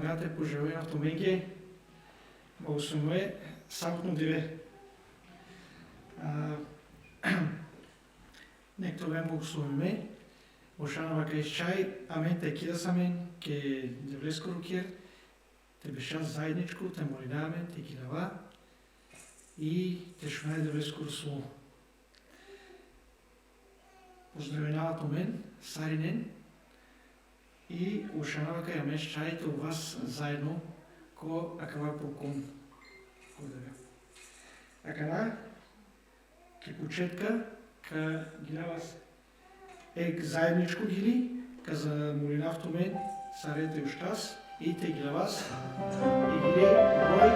благодата и пожелението меѓе благословение самотно диве. Нек тоа бе благословиме. Ошанова кај чај, амен те кидасамен, ке девлеско рукер, те беша заедничко, те молидаме, те кидава и те шунај девлеско русло. Поздравенават у мен, Саринен, и ушанава кај амен чајте у вас заедно, ко акава покон. Акана, ке почетка, ка гилавас ег заедничко гили, ка за молинавто мен, сарете уштас, и те гилавас, и гили број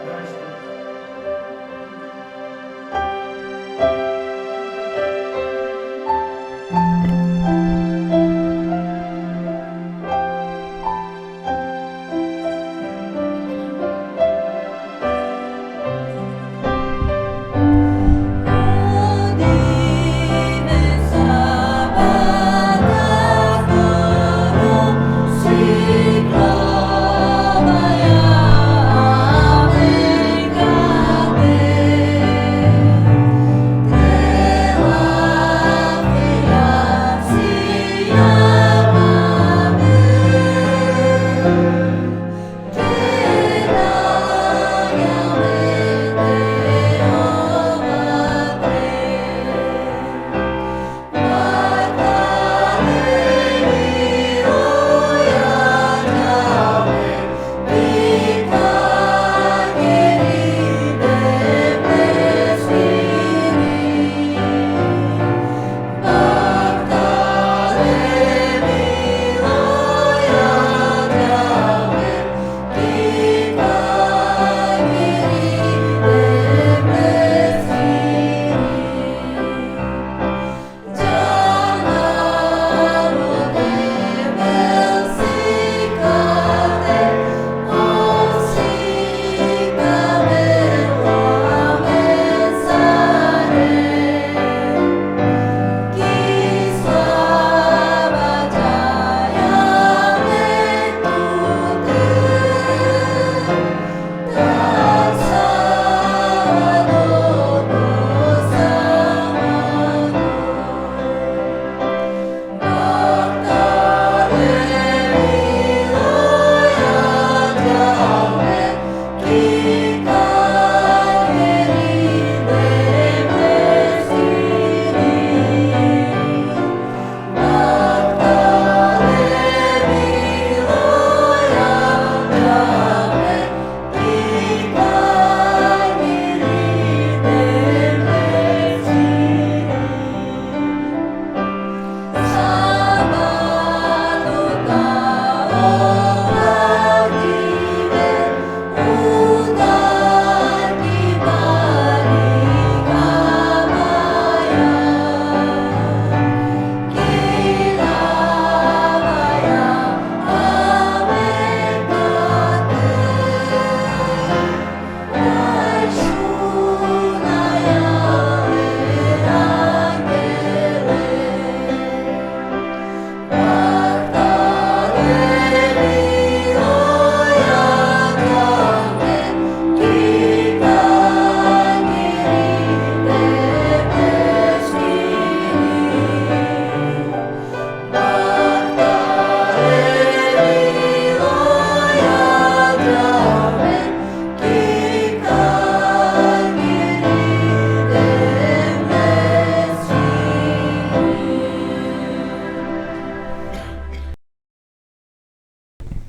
20.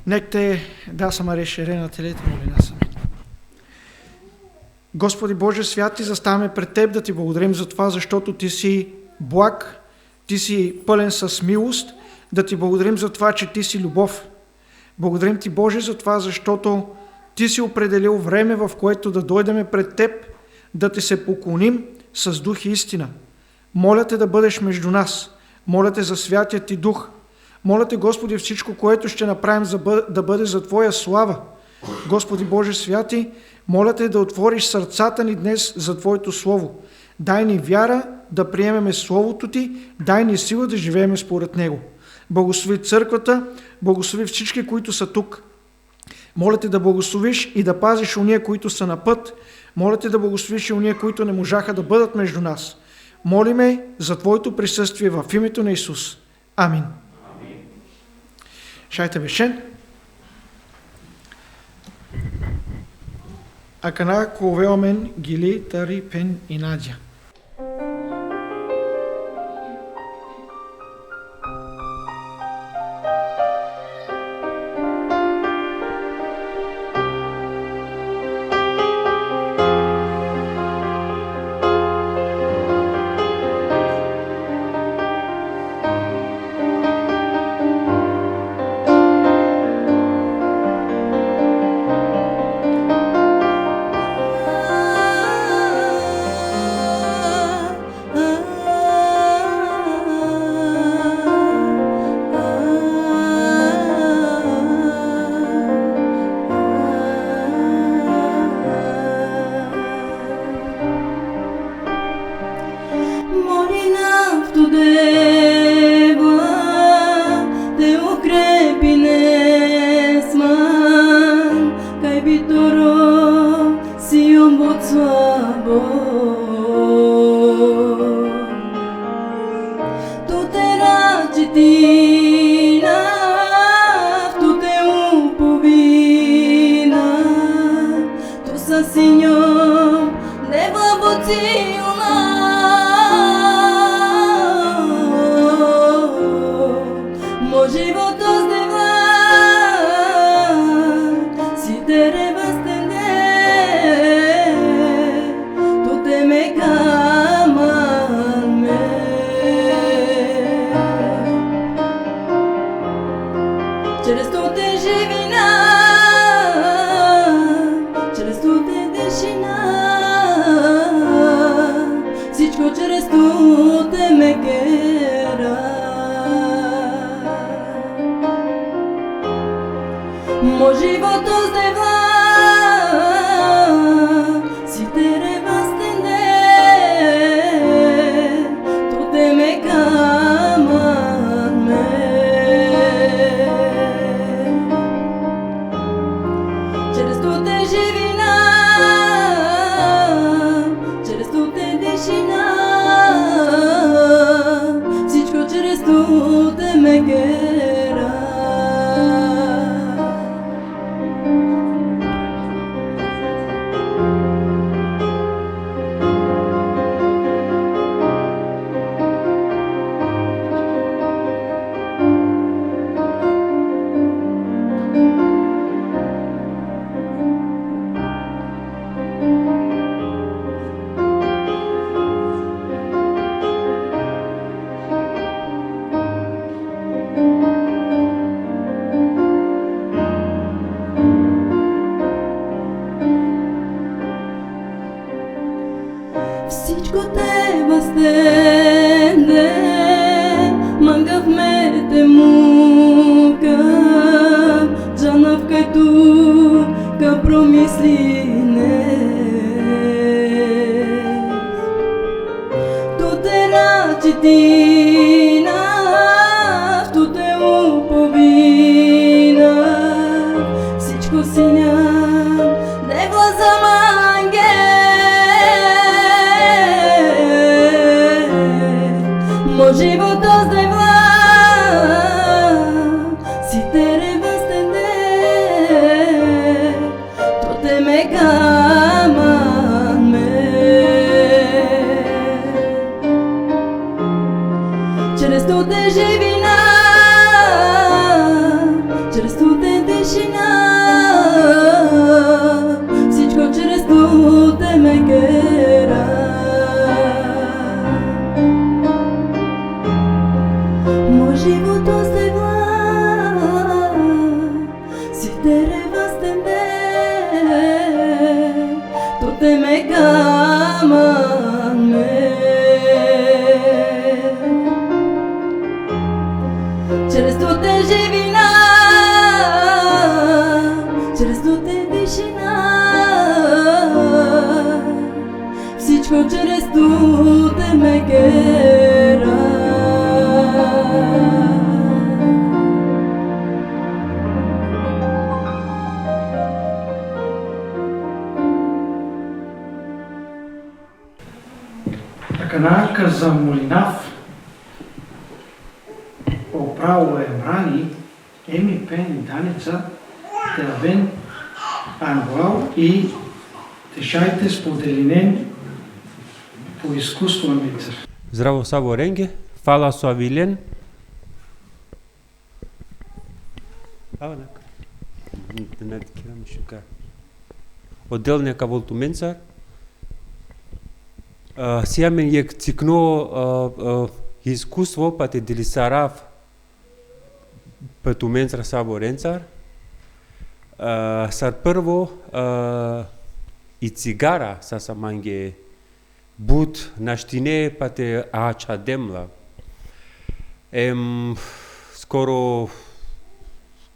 Нек те да сама решерена телете молина сами. Господи Боже святи, заставаме пред Теб да Ти благодарим за това, защото Ти си благ, Ти си пълен с милост, да Ти благодарим за това, че Ти си любов. Благодарим Ти, Боже, за това, защото Ти си определил време, в което да дойдеме пред Теб, да Ти се поклоним с дух и истина. Моля Те да бъдеш между нас. Моля Те за святия Ти дух. Моля Те, Господи, всичко, което ще направим, да бъде за Твоя слава. Господи Боже святи, моля Те да отвориш сърцата ни днес за Твоето Слово. Дай ни вяра да приемеме Словото Ти, дай ни сила да живееме според Него. Благослови църквата, благослови всички, които са тук. Моля те да благословиш и да пазиш уния, които са на път. Моля те да благословиш и уния, които не можаха да бъдат между нас. Молиме за Твоето присъствие в името на Исус. Амин. Шайте вешен. Акана ковеомен гили тари пен и надя. Te me quera Аканака за молинав, оправо емрани, еми пен даница, терабен англау и тешайте споделинен по изкуство мицар. Здраво Саво Ренге, фала со Авилен. Отдел нека волту менцар. Сиамен јек цикно искуство па те делисарав па ту менцар Саво Ренцар. Сар прво и цигара са саманге бут наштине па те ачадемла. Скоро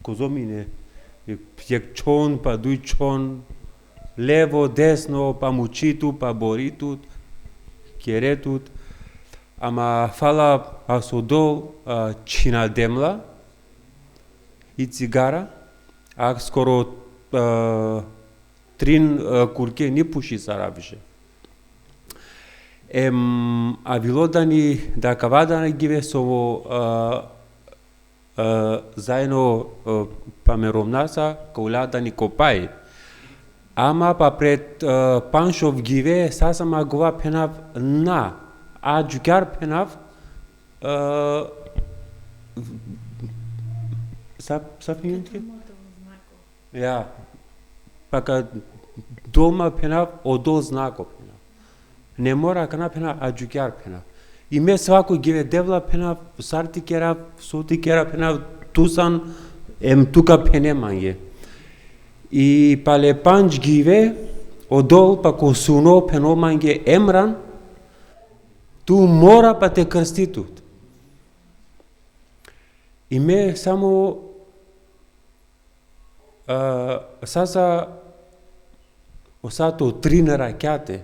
козомине јек чон па дуј чон, лево, десно, па мучиту, па боритут, керетут, ама фала асодол чинадемла и цигара, а скоро трин курке ни пуши саравише. А вилодани да кавадана гиве со заедно памеромнаса каулядани копај. Ама па пред паншов гиве сасама гова пенав на, а джугар пенав сапниентке? Ja, пака дома пенав одол знако пенав. Не мора кана пенав, а джугар пенав. И ме свако гиве девла пенав, сарти керав, соти керав пенав, тусан тука пене манге. И пале панч гиве, одол пако суно пено манге емран, ту мора па те крститут. И ме само саса осато трина ракјате,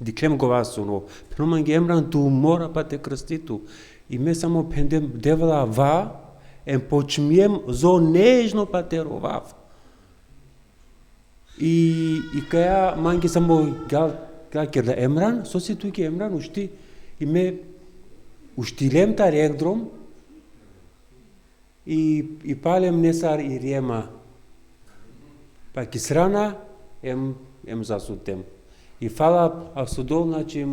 диклем го васуно, пено манге емран ту мора па те крститу. И ме само пендем девла ва, почмием зо нежно па те ровав. И каја манги само керда емран, соси туки емран ушти, и ме уштилем та регдром, и палем несар и рема. Па кисрана ем засутем. И фала асудол, значи,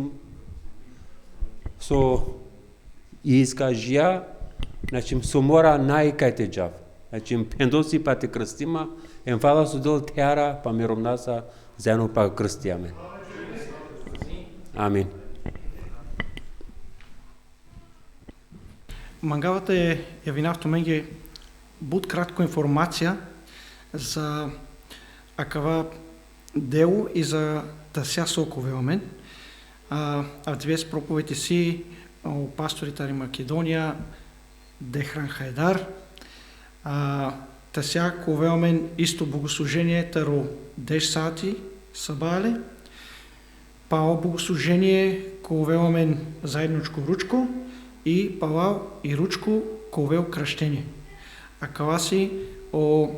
со искажија, значи, со мора најкајте джав. Значи, пендоси па те крстима, фала судол теара па миромнаса, заедно па крстиаме. Амин. Мангавата е јавинавто менге буд кратко информација за акава дело и за тася сокове омен. Две проповеди си о пасторите на Македонија, Дехран Хајдар, тася кове омен исто богослужение таро 10 сати сабале, па о богослужение кове омен заедночко ручко и павал и ручко кове крштење. А кава си о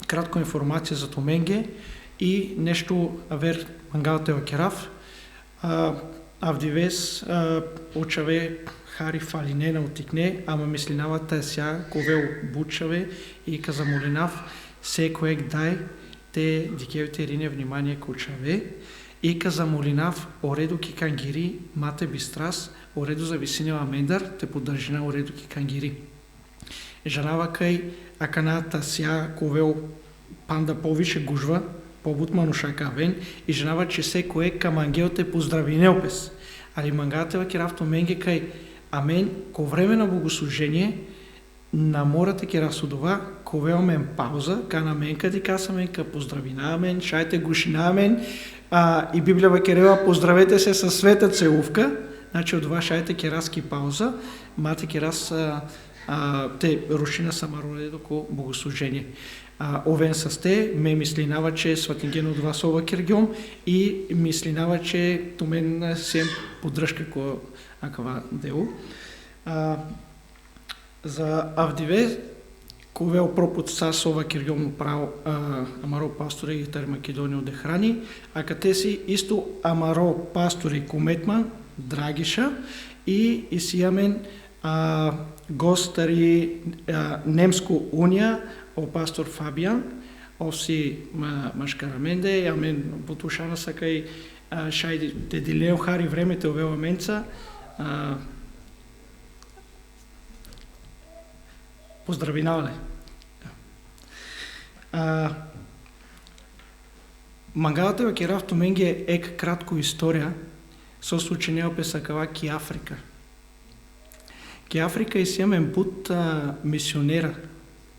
кратко информација за томенге и нешто авер мангавате окерав, авдивес очаве хари фалинена отикне, ама мислинавата ся кове бучаве и каза молинав секоек дај те дикевите рине внимание кучаве и каза молинав ореду ки кангири мате бистрас ореду за висинева мендар те поддржина ореду ки кангири. Жанава кај аканата ся кове панда повише гужва побут манушака вен и женава че секоек кам ангелте поздрави неопес. Али мангатева ке рафто менге кај амен ко време на богослужение на морате ке расудова кове омен пауза ка на мен кади касамен ка поздравина амен шајте гушина амен и Библија ке рева поздравете се со света целувка, значи од шајте ке раски пауза, мате ке рас те рушина самароне доко богослужение. Овен са сте, ме мислинава, че сватинген од вас ова киргјом и мислинава, че тумен сем поддршка ко акава дело. За авдиве, кове опропут сас ова киргјом право амаро пастори и тар Македонија од Дехрани, а кате си исто амаро пастори кометман Драгиша и сијамен гостари Немско Унија, о пастор Фабијан, овси машкараменде, амен потушана сакај шајди те дилео хари времете овева менца. Поздравинавале. Мангалата ве керавто менге ек кратко историја со случајнео песакава ки Африка. Ки Африка и сијамен пут мисионера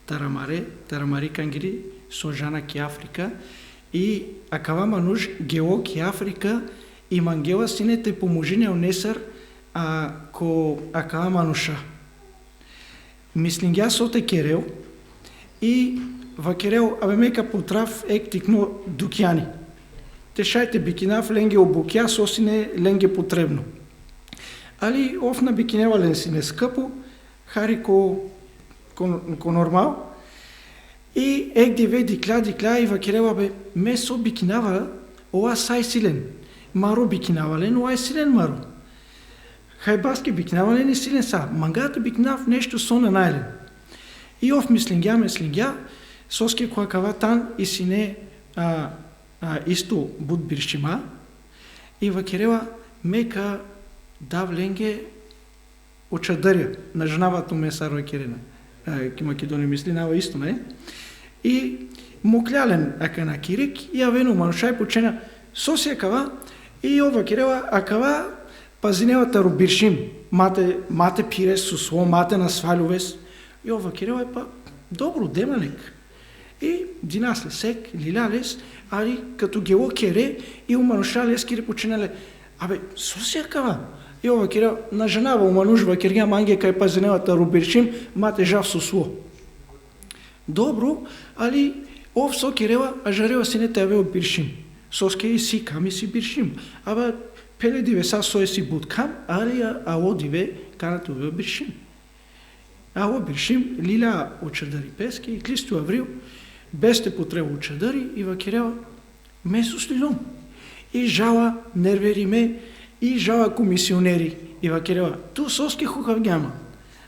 Тарамари Кангири со жана ки Африка и акава мануш гео ки Африка и мангела синете помужине онесар ко акава мануша. Мислин ја со те керео и ва керео абе мека потрав ек тикно дукјани. Те шајте бикинав ленге обукја сосине ленге потребно. Али офна бикинева ленсине скъпо, хари ко нормал. И ек диве дикля и ва керео абе ме со бикинава ова сај силен. Маро бикинавален, ова е силен маро. Хајбаски бикинавален и силен са. Мангата бикинав нешто со нанајлен. И оф мислингја, соске која каватан и сине исто буд биршима и ва керева мека дав ленге очадарја на жнавато месаро керена. Ки Македонија мислинава исто, не? И муклялен ака на кирик и авену манушај почена сосија кава и ова керева акава пазиневата рубиршим, мате пирес со сво, мате на свалювес. И ова керева е па добро демалек. И динасле сек, лилалес, али като гело кере и уманушале скири починале, абе, сосија кава. И ова керева на женава уманушва кергја манге кај пазиневата рубиршим, мате жав со сво. Добро, али ов со керева, а жарева синете авео биршим. Соске и си ками си биршим. Абе, пеле диве са сое си будкам, али аво диве канате овео биршим. Аво биршим лиля очардари пески и клисту аврил, без те потреба очардари и ва керева месо с лилом. И жала нервери ме, и жала комисионери. И ва керева, ту соске хухав гјама.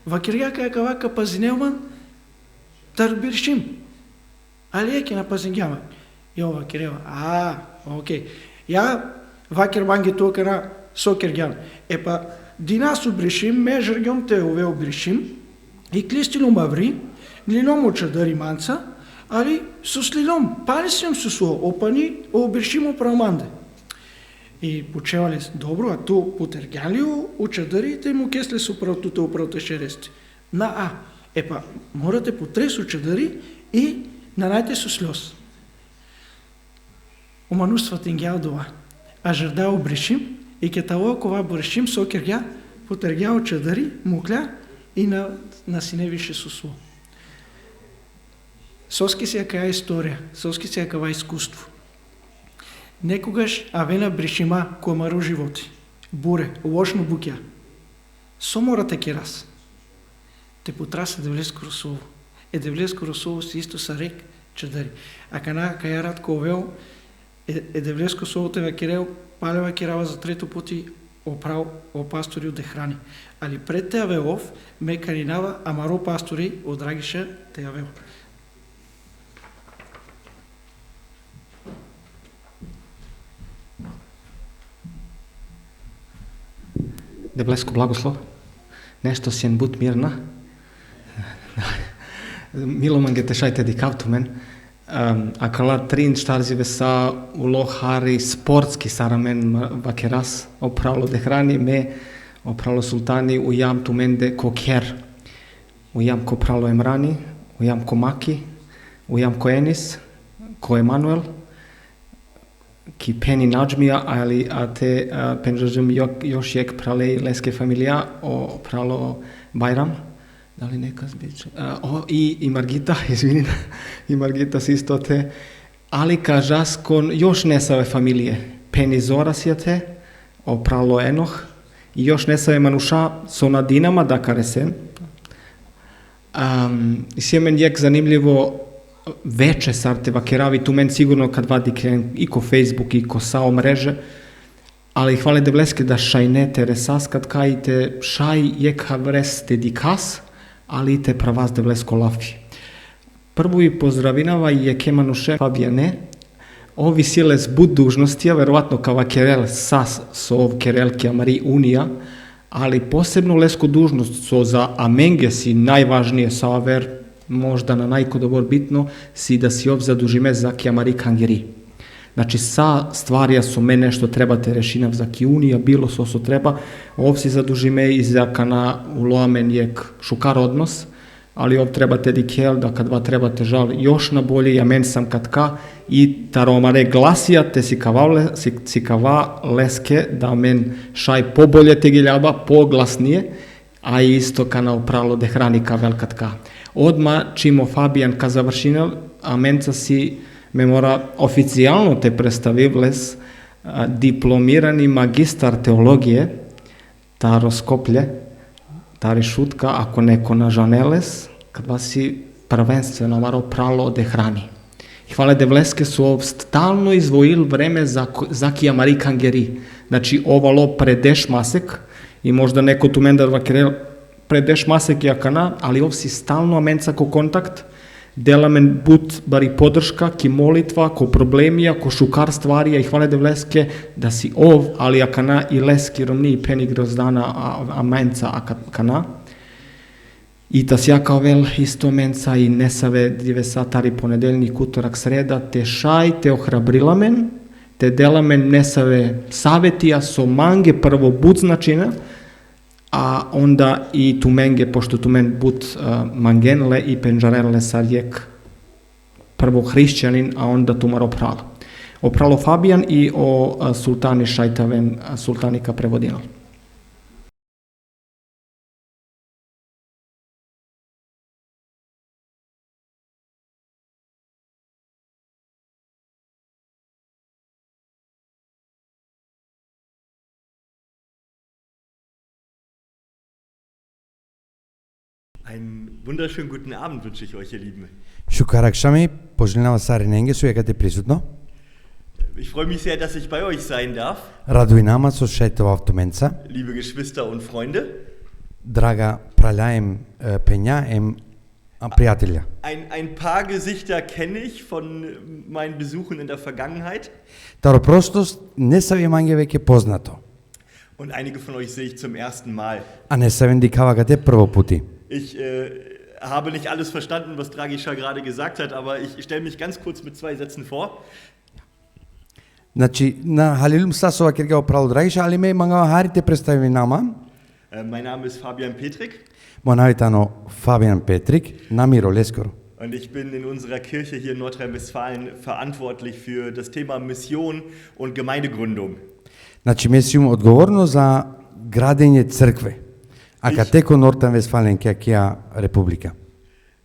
Ва керега каја кавака пазинеоман, тар биршим. Али еке на пазингјама. И ова керева, окей. Ја вакер банги тука на сокер гјам. Епа, динасу бришим, ме жргјом те овео бришим, и клистилум аври, лилом очардари манца, али со слилом, пали сем со со, опани, обршимо праманде. И почевале добро, а то потергјалио очардарите му кесле со правтуте управте шерести. Епа, морате потрес очардари и нанајте со слёз. Омануствата ингјал дова, а жрда обришим, и ке таво кова бршим со кергја, потергја очардари, мукля, и на синевише со сво. Соски се каја историја, соски се каја искуство. Некогаш авена бришима комару животи, буре, лошно букја. Соморате керас. Те потрасе Девлеско Росово. Девлеско Росово си исто са рек чадари. А каја Радко овео, Девлеско Росово те вакерел, палева керава за трето пути оправ о пастори од храни. Али пред те авеов, ме каринава, амаро пастори од Драгиша те авео. Девлеско благослов. Нешто сен бут мирна. Мило мангете шајте дикавту мен. Акала трин штарзиве са улохари спортски сарамен вакерас оправло де храни ме оправло султани ујам туменде кокер. Ујам ко прало емрани, ујам ко маки, ујам ко енис, ко Емануел, ки пени наджмија, али те пенжажим још јек пралеј леске фамилија, о прало Байрам, дали нека збиче, и Маргита, извини, и Маргита си исто те, али кажас кон још не саве фамилије, пени Зора си те, о прало Енох, и још не саве мануша со на Динама да каресен. И си мен јек занимливо вече сарте вакерави ту мен сигурно кад вади и ко Фейсбук и ко САО мреже, ali hvala devleske da šajnete resaskat kajte šaj jekha vreste dikas, ali te pravas devlesko lafi. Prvo i pozdravinava je kemanuše Fabiane, ovi siles bud dužnostija, verovatno kava kerel sas sov kerelki amari unija, ali posebno lesko dužnost so za amenge si najvažnije saver, možda na najkodobor bitno, si da si ov zadužime za kiamari kangeri. Znači, sa stvarija su mene što trebate rešinav za kiunija, bilo so treba, ov si zadužime i za kana uloamen jek šukar odnos, ali ov trebate dikel da kad va trebate žal još na bolje, ja men sam katka i taromare glasija te si kava leske da men šaj pobolje te giljaba, poglasnije, a isto kana upralo de hrani ka velkatka. Odma čimo Fabijan ka završinel, a menca si me mora oficijalno te predstavivles diplomirani magistar teologije, ta Roskoplje, ta rešutka, ako neko nažaneles, kad vas si prvenstveno maro pralo de hrani. I hvala devleske su stalno izvojil vreme za kiamari kangeri. Znači, ovalo predeš masek, i možda neko tu mendar vakerel predeš masek jakana, ali ov si stalno amenca ko kontakt, dela men but bari podrška, ki molitva, ko problemija, ko šukar stvarija i hvala devleske da si ov, ali akana i leski romni i penig rozdana amenca akana. I tas ja kao vel isto menca i nesave 9 satari ponedeljnik, utorak, sreda, te šaj, te ohrabrile men, te dela men nesave savetija so mange prvo bud značina, a onda i tumenge, pošto tumen bud mangenle i penžarele sarjek prvo hrišćanin, a onda tumar opralo. Opralo Fabijan i o sultani šajtaven sultanika prevodinal. Einen wunderschönen guten Abend wünsche ich euch, ihr Lieben. Шукар акшами, пожелнава сариненге со екате присутно. Ich freue mich sehr, dass ich bei euch sein darf. Радуј нама со шајте во автоменца. Liebe Geschwister und Freunde. Драга праљаем пења пријателја. Ein paar Gesichter kenne ich von meinen Besuchen in der Vergangenheit. Таро простост не са ви манге веќе познато. Und einige von euch sehe ich zum ersten Mal. А не се венди кавагате прво пути. Ich habe nicht alles verstanden, was Dragisha gerade gesagt hat, aber ich stelle mich ganz kurz mit 2 Sätzen vor. Значи, на Халилум Сасова кирга опрало Драгиша, али ме мангава харите представи нама. Mein Name ist Fabian Petrik. Монавитано Фабиан Петрик, намиро лескоро. Und ich bin in unserer Kirche hier in Nordrhein-Westfalen verantwortlich für das Thema Mission und Gemeindegründung. Значи, ме си одговорно за градење цркве. А катеко Nordrhein-Westfalen кеа република.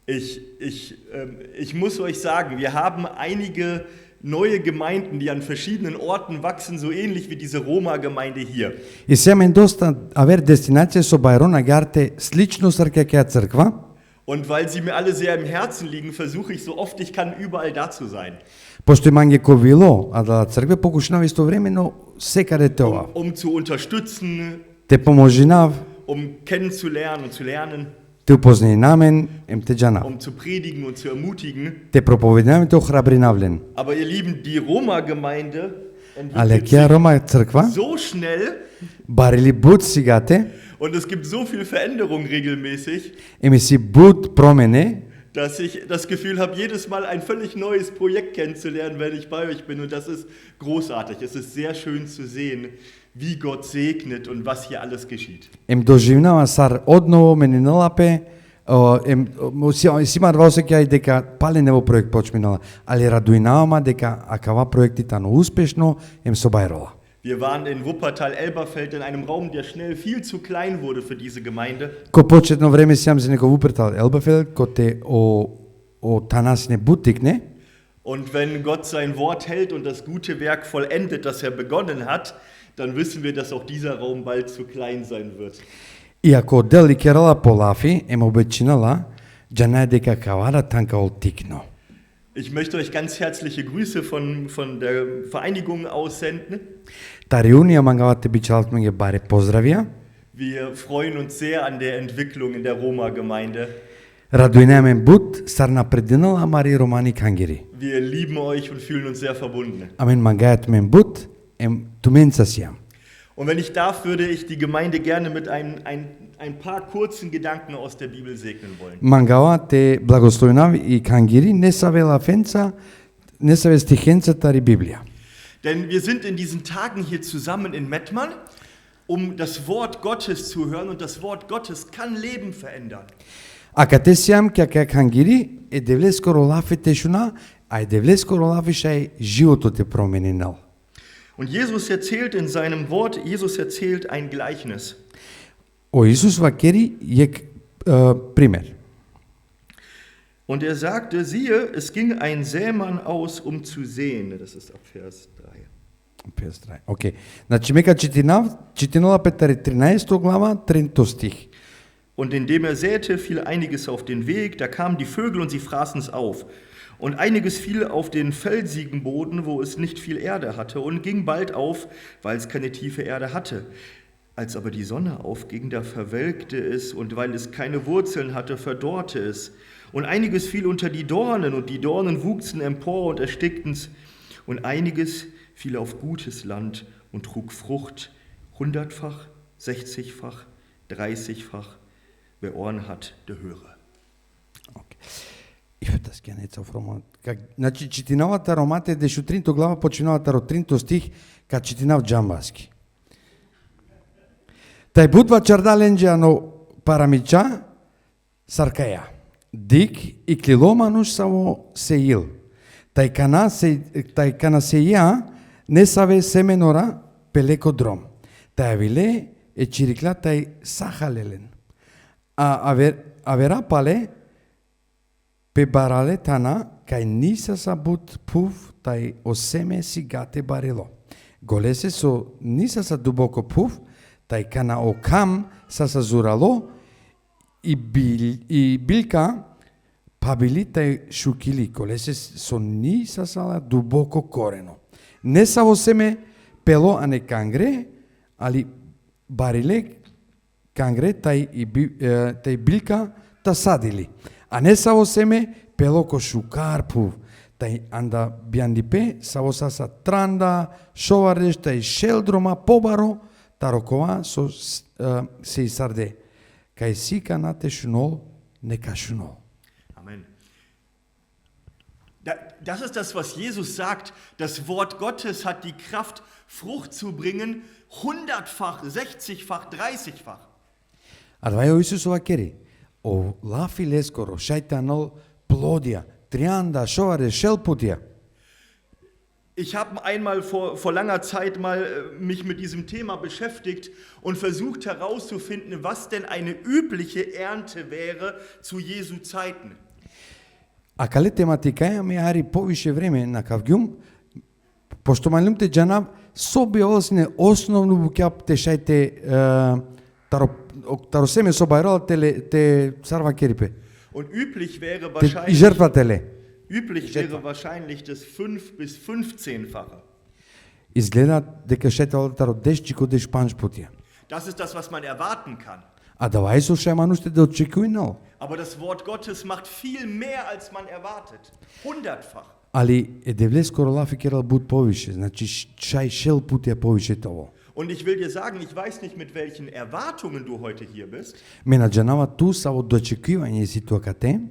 Ich muss euch sagen, wir haben einige neue Gemeinden, die an verschiedenen Orten wachsen, so ähnlich wie diese Roma-Gemeinde hier. И семен доста авер дестинација со Бајрона гарте слично сркеа црква. Und weil sie mir alle sehr im Herzen liegen, versuche ich so oft ich kann überall da zu sein. Пошто имање ковило, а да цркве покушнав истовремено секаде тоа. Zu unterstützen, те поможинав, kennenzulernen und zu lernen. Те упознајнамен, те џанав. Zu predigen und zu ermutigen. Те проповеднавен, те охрабринавлен. Aber ihr Lieben, die Roma-Gemeinde entwickelt sich so schnell. Барили буд сигате. Und es gibt so viel Veränderung regelmäßig. Емиси буд промене. Dass ich das Gefühl habe, jedes Mal ein völlig neues Projekt kennenzulernen, wenn ich bei euch bin. Und das ist großartig. Es ist sehr schön zu sehen, wie Gott segnet und was hier alles geschieht. Доживнава сар одново мене налапе, сима осеќај дека палене во проект почминала, али радујнавама дека акава проекти тано успешно со бајрола. Wir waren in Wuppertal-Elberfeld in einem Raum, der schnell viel zu klein wurde für diese Gemeinde. Ко почетно време сиам за неко Wuppertal-Elberfeld, ко те о танасне бутикне. Und wenn Gott sein Wort hält und das gute Werk vollendet, das er begonnen hat, dann wissen wir, dass auch dieser Raum bald zu klein sein wird. И ако дели керала полафи, ема обечинала, џанај дека кавара танка олтикно. Ich möchte euch ganz herzliche Grüße von der Vereinigung aussenden. Та реунија мангавате бичалат меѓе баре поздравија. Wir freuen uns sehr an der Entwicklung in der Roma-Gemeinde. Радујнемен бут сарна прединал амари романи кангери. Wir lieben euch und fühlen uns sehr verbunden. Амен мангајат мен бут ем туменца сиам. Und wenn ich darf, würde ich die Gemeinde gerne mit ein paar kurzen Gedanken aus der Bibel segnen wollen. Мангавате благословенави и кангери не саве лафенца, не саве стихенца тари Библија. Denn wir sind in diesen Tagen hier zusammen in Mettmann, um das Wort Gottes zu hören, und das Wort Gottes kann Leben verändern. А кате сиам ке кангери е девлеско ролафе тешуна, а е девлеско ролафе шај животот е променинал. Und Jesus erzählt in seinem Wort, Jesus erzählt ein Gleichnis. О Исус вакери јек пример. Und er sagte, siehe, es ging ein Sämann aus, um zu säen. Das ist ab Vers 3. Окей. Значи мека читинала Петари 13 глава, 3 стих. Und indem er säte, fiel einiges auf den Weg, da kamen die Vögel und sie fraßen es auf. Und einiges fiel auf den felsigen Boden, wo es nicht viel Erde hatte, und ging bald auf, weil es keine tiefe Erde hatte. Als aber die Sonne aufging, da verwelkte es, und weil es keine Wurzeln hatte, verdorrte es. Und einiges fiel unter die Dornen, und die Dornen wuchsen empor und erstickten's. Und einiges fiel auf gutes Land und trug Frucht, 100-fach, 60-fach, 30-fach. Wer Ohren hat, der höre. И das gerne jetzt auf Roman. Значи читиналата ромате дешу 3 глава починалата од 3 стих ка читинав џамбаски. Тај будва чардаленџано парамича саркаја. Дик и клиломануш саво сеил. Тај кана сеја не саве семенора пелеко дром. Тај виле е чирикла тај сахалелен. А верапале пе барале тана кај ниса сабут пув тај осеме си гате барело. Голесе со ниса са дубоко пув тај кана окам са зурало и билка пабили тај шукили. Голесе со ниса са дубоко корено. Не са во семе пело, а не кангре, али бариле кангре тај билка та садили. А не са во семе пело ко шукар пув. Тај анда бијандипе са во саса транда, шовардеш тај шелдрома побаро, тарокова со се исарде. Кај сика на те шунол, нека шунол. Amen. Das ist das, was Jesus sagt. Das Wort Gottes hat die Kraft, Frucht zu bringen, 100-fach, 60-fach, 30-fach. А това е Исусова кери. О лафи лескоро, шајтанол плодија, трианда, шоваре, шелпутија. Ich habe einmal vor langer Zeit mal mich mit diesem Thema beschäftigt und versucht herauszufinden, was denn eine übliche Ernte wäre zu Jesu Zeiten. А кале тематикаја ме ари повише време на кавгјум, пошто малумте джанав соби олсне основно букјап те шајте таросеме собајрал те сарва керипе. Und üblich wäre И жртвателе. wahrscheinlich das 5- bis 15-fache. Изгледа дека шетал таро дешчико деш панч путија. Das ist das, was man erwarten kann. А дава Исус ше мануште да очекујнал. Aber das Wort Gottes macht viel mehr, als man erwartet. 100-fach. Али е девлеско ролафи керал буд повише, значи шај шел путија повише тоа. Und ich will dir sagen, ich weiß nicht, mit welchen Erwartungen du heute hier bist. Мене джанава ту са од очекување си тоа кате.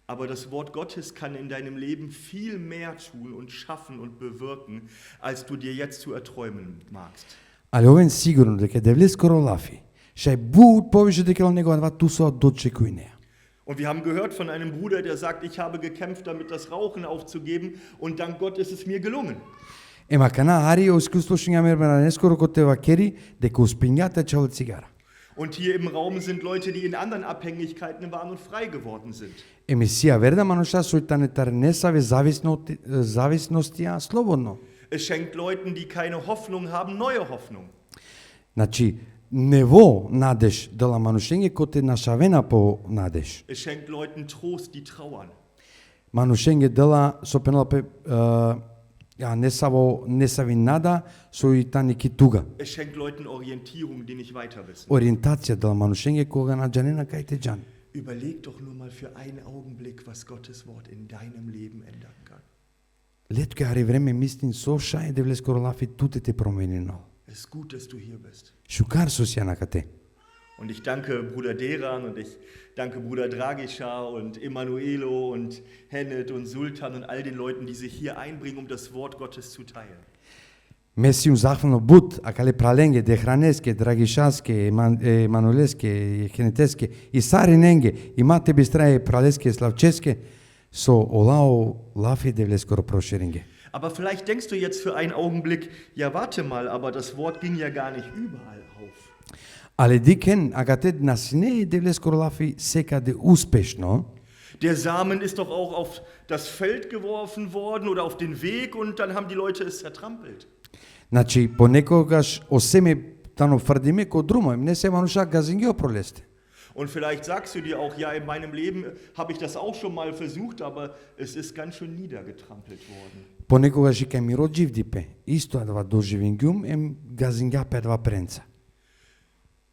Aber das Wort Gottes kann in deinem Leben viel mehr tun und schaffen und bewirken, als du dir jetzt zu erträumen magst. Али овен сигурно дека девлеско ролафи шај буд повише дека неговата ту са од очекување. Und wir haben gehört von einem Bruder, der sagt, ich habe gekämpft, damit das Rauchen aufzugeben, und dank Gott ist es mir gelungen. Ема кана ари искуство што имаме нескоро кога те вакери дека успењата чал цигара. Und hier im Raum sind Leute, die in anderen Abhängigkeiten waren und frei geworden sind. Еми сија верда мануша сојтане тарнесаве зависностија слободно. Es schenkt Leuten, die keine Hoffnung haben, neue Hoffnung. Значи нево надеж дала манушење кој те нашавена по надеж. Es schenkt Leuten Trost, die trauern. Манушенге дела со Пенелопе не са ви нада со и тани китуга. Es schenkt Leuten Orientierung, die nicht weiter wissen. Ориентација дела манушенге кога на джанина кај те джан. Überleg doch nur mal für einen Augenblick, was Gottes Wort in deinem Leben ändern kann. Летко ари време мислин со шај де влес королафи туте те променено. Es ist gut, dass du hier bist. Шукар со сјана кате. Und ich danke Bruder Deran und ich danke Bruder Dragischa und Emanuelo und Hennet und Sultan und all den Leuten, die sich hier einbringen, um das Wort Gottes zu teilen. Месиум захвално бут, а кале праленге, дехранеске, драгишаске, манулеске, хенетеске, и сариненге, и мате бистрае пралеске, славческе, со олао лафи де влес коро прошеринге. Aber vielleicht denkst du jetzt für einen Augenblick, ja warte mal, aber das Wort ging ja gar nicht überall auf. Але дикен, агате насне де влес коро лафи секаде успешно. Der Samen ist doch auch auf das Feld geworfen worden oder auf den Weg und dann haben die Leute es zertrampelt. Значи, понекогаш осеме тано фрдиме ко друмо, не се мануша газингео пролесте. Und vielleicht sagst du dir auch, ja, in meinem Leben habe ich das auch schon mal versucht, aber es ist ganz schön niedergetrampelt worden. Понекогаш и кај ми родживдипе, исто адва доживингјум, газингја педва пренца.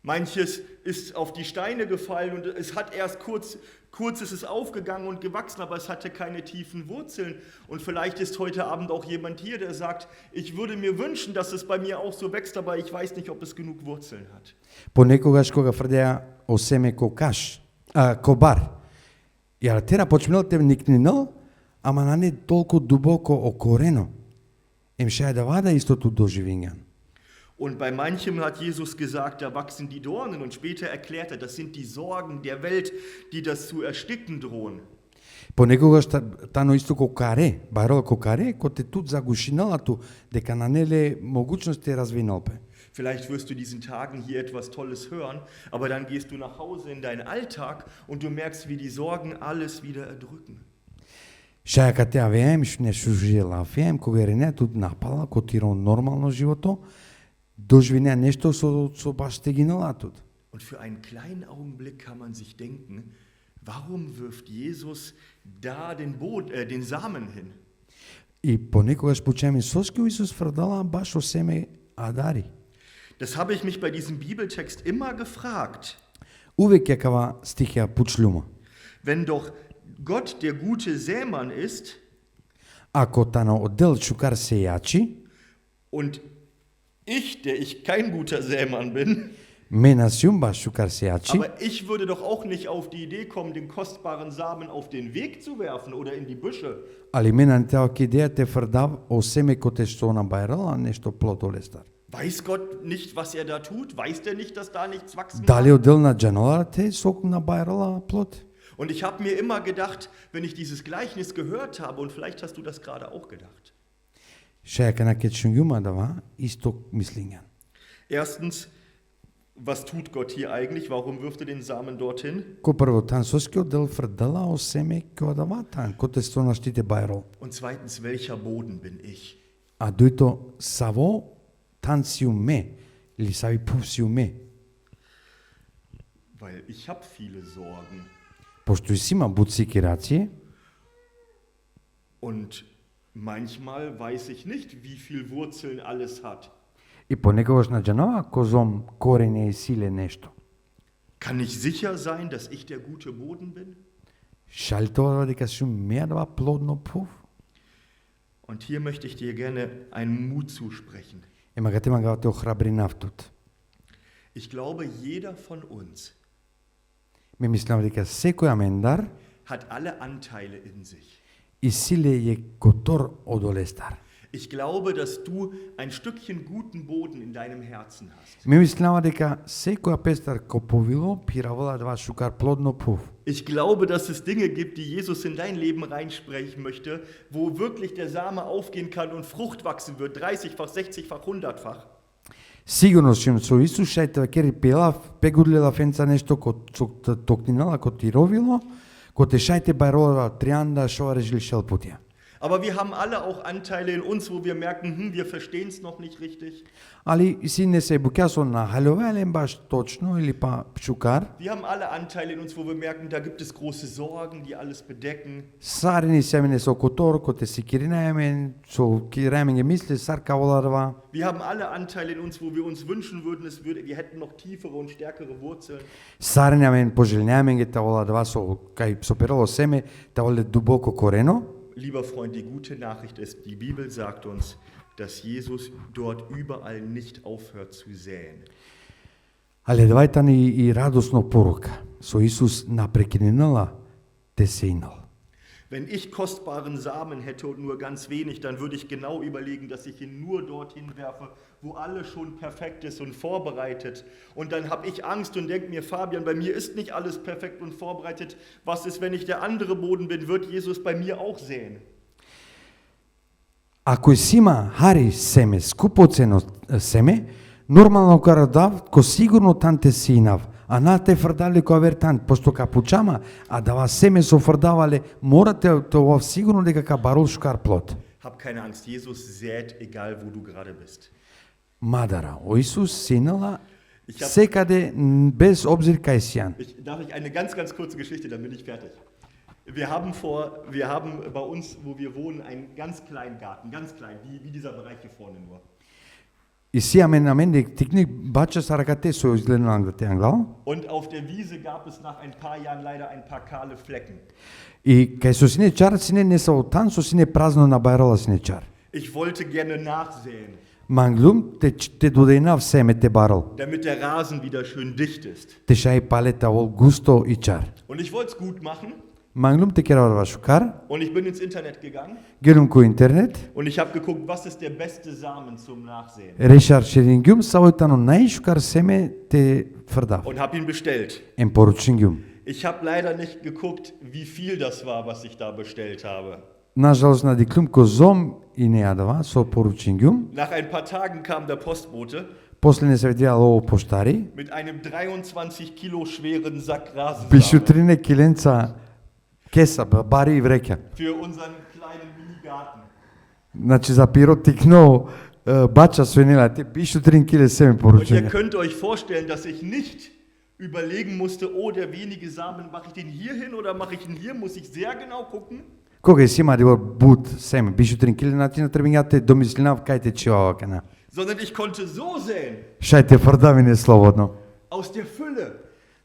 Manches ist auf die Steine gefallen und es hat erst kurz ist es aufgegangen und gewachsen, aber es hatte keine tiefen Wurzeln. Und vielleicht ist heute Abend auch jemand hier, der sagt, ich würde mir wünschen, dass es bei mir auch so wächst, aber ich weiß nicht, ob es genug Wurzeln hat. Понекогаш кога фрдеа осеме кобар, и артера почнал те никнинал, ама на не толку дубоко окорено, шај да вада истото доживињан. Und bei manchem hat Jesus gesagt, da wachsen die Dornen und später erklärt er, das sind die Sorgen der Welt, die das zu ersticken drohen. Понекогаш тано исто кокаре, барол кокаре, коте тут загушиналату, дека на неле могучности развиналпе. Vielleicht wirst du diesen Tagen hier etwas Tolles hören, aber dann gehst du nach Hause in deinen Alltag und du merkst, wie die Sorgen alles wieder erdrücken. Шаја кате авеем, не шужила авеем, кога рене тут напала, котиро нормално живото, доживине нешто со баш тегиналатут. Und für einen kleinen Augenblick kann man sich denken, warum wirft Jesus da den Samen hin? И понекогаш почеме соски Исус фрдала баш о семе адари. Das habe ich mich bei diesem Bibeltext immer gefragt. Увек ја кава стихија пучлума. Wenn doch Gott der gute Sämann ist, ако тано оддел шукар сејачи, und der ich kein guter Sämann bin, менасјум шукар сејачи, aber ich würde doch auch nicht auf die Idee kommen, den kostbaren Samen auf den Weg zu werfen oder in die Büsche. али мене теа идеја те фрдав о семе коте што на байрала нешто плото лестар. Weiß Gott nicht, was er da tut? Weiß der nicht, dass da nichts wachsen Дали kann? оддел на джанолара те сок на байрала плот? Und ich habe mir immer gedacht, wenn ich dieses Gleichnis gehört habe, und vielleicht hast du das gerade auch gedacht. Шајака на кетшунгјума дава исто мислињан. Erstens, was tut Gott hier eigentlich? Warum wirft er den Samen dorthin? Ко прво тан соски оддел фрдала о семе ко дава тан коте сто наштите байрол. Und zweitens, welcher Boden bin ich? А дуито саво тан сиуме или сави пув сиуме. Weil ich habe viele Sorgen. Пошто и сима буцики рација, Und manchmal weiß ich nicht, wie viel Wurzeln alles hat. и понекогаш на джанова козом корене и силе нешто. Kann ich sicher sein, dass ich der gute Boden bin? Шали тоа дека сум мерва плодно пув? Und hier möchte ich dir gerne einen Mut zusprechen. Ема га тема га те охрабри нафтут. Ich glaube, jeder von uns Ме мислам дека секој амендар hat alle Anteile in sich. и силе е котор од олестар. Ich glaube, dass du ein Stückchen guten Boden in deinem Herzen hast. Ме мислам дека секоја пестар коповило пиравола два шукар плодно пув. Ich glaube, dass es Dinge gibt, die Jesus in dein Leben reinsprechen möchte, wo wirklich der Same aufgehen kann und Frucht wachsen wird, 30-fach, 60-fach, 100-fach. Сигурно сум со Исус шајте кери пегудлела фенца нешто ко токнинала ко тировило, ко те шајте байролава трианда шова режил шелпутија. Aber wir haben alle auch Anteile in uns, wo wir merken, wir verstehen es noch nicht richtig. Али сине се буќа со нахалувален баш точно или па пчукар. Wir haben alle Anteile in uns, wo wir merken, da gibt es große Sorgen, die alles bedecken. Сарини семене со котор, коте си киринаемен, со кираеменге мисли саркаволарва. Wir haben alle Anteile in uns, wo wir uns wünschen würden, wir hätten noch tiefere und stärkere Wurzeln. Саринемен пожелњаеменге таволарва со кај со перало семе, таволе дубоко корено. Lieber Freund, die gute Nachricht ist, die Bibel sagt uns, dass Jesus dort überall nicht aufhört zu säen. Але давајте ни и радосно порука. Со Исус напрекинала те сејнал. Wenn ich kostbaren Samen hätte und nur ganz wenig, dann würde ich genau überlegen, dass ich ihn nur dorthin werfe, wo alles schon perfekt ist und vorbereitet. Und dann habe ich Angst und denke mir, Fabian, bei mir ist nicht alles perfekt und vorbereitet. Was ist, wenn ich der andere Boden bin? Wird Jesus bei mir auch säen? Ако си има хари семе, скупоцено семе, нормално карадав, ко сигурно танте синав, а на те фрдали ко вертан, пошто капучама, а дава семе со фрдавале, морате тоа сигурно дека ка барул шкар плод. Hab keine Angst, Jesus sät, egal wo du gerade bist. Мадара, о Исус синала секаде без обзир кај сијан. Darf ich eine ganz, ganz kurze Geschichte, dann bin ich fertig. Wir haben bei uns, wo wir wohnen, einen ganz kleinen Garten, ganz klein, wie dieser Bereich hier vorne nur. И сијаме на мене тикни бача саракате со изгледнал те англал. Und auf der Wiese gab es nach ein paar Jahren leider ein paar kahle Flecken. И кај со сине чар сине не са отан со сине празно набајрала сине чар. Ich wollte gerne nachsäen. Манглум те додејнав семе те барал. Damit der Rasen wieder schön dicht ist. Те шај палета вол густо и чар. Und ich wollte es gut machen. Манглум те керава шукар. Und ich bin ins Internet gegangen. Гелум ко интернет. Und ich habe geguckt, was ist der beste Samen zum Nachsehen. Решар шерингјум саојтано најшукар семе те фрдав. Und habe ihn bestellt. Ем поручингјум. Ich habe leider nicht geguckt, wie viel das war, was ich da bestellt habe. Нажалост на диклум ко зом и не јадава со поручингјум. Nach ein paar Tagen kam der Postbote После не се видеал ово поштари. mit einem 23 Kilo schweren Sack Rasensamen Бишутрине киленца кеса, бари и вреќа. für unseren kleinen Minigarten. Значи за пиротикно бача свинела, те бишутрин киле семе Und ihr поручиња. könnt euch vorstellen, dass ich nicht überlegen musste, oh, der wenige Samen, mache ich den hier hin oder mache ich ihn hier? Muss ich sehr genau gucken. Кога си има дивор бут семе, бишутрин киле натина требињате домислинав кајте чиова кана. Sondern ich konnte so säen, Шајте фрдавине слободно. aus der Fülle.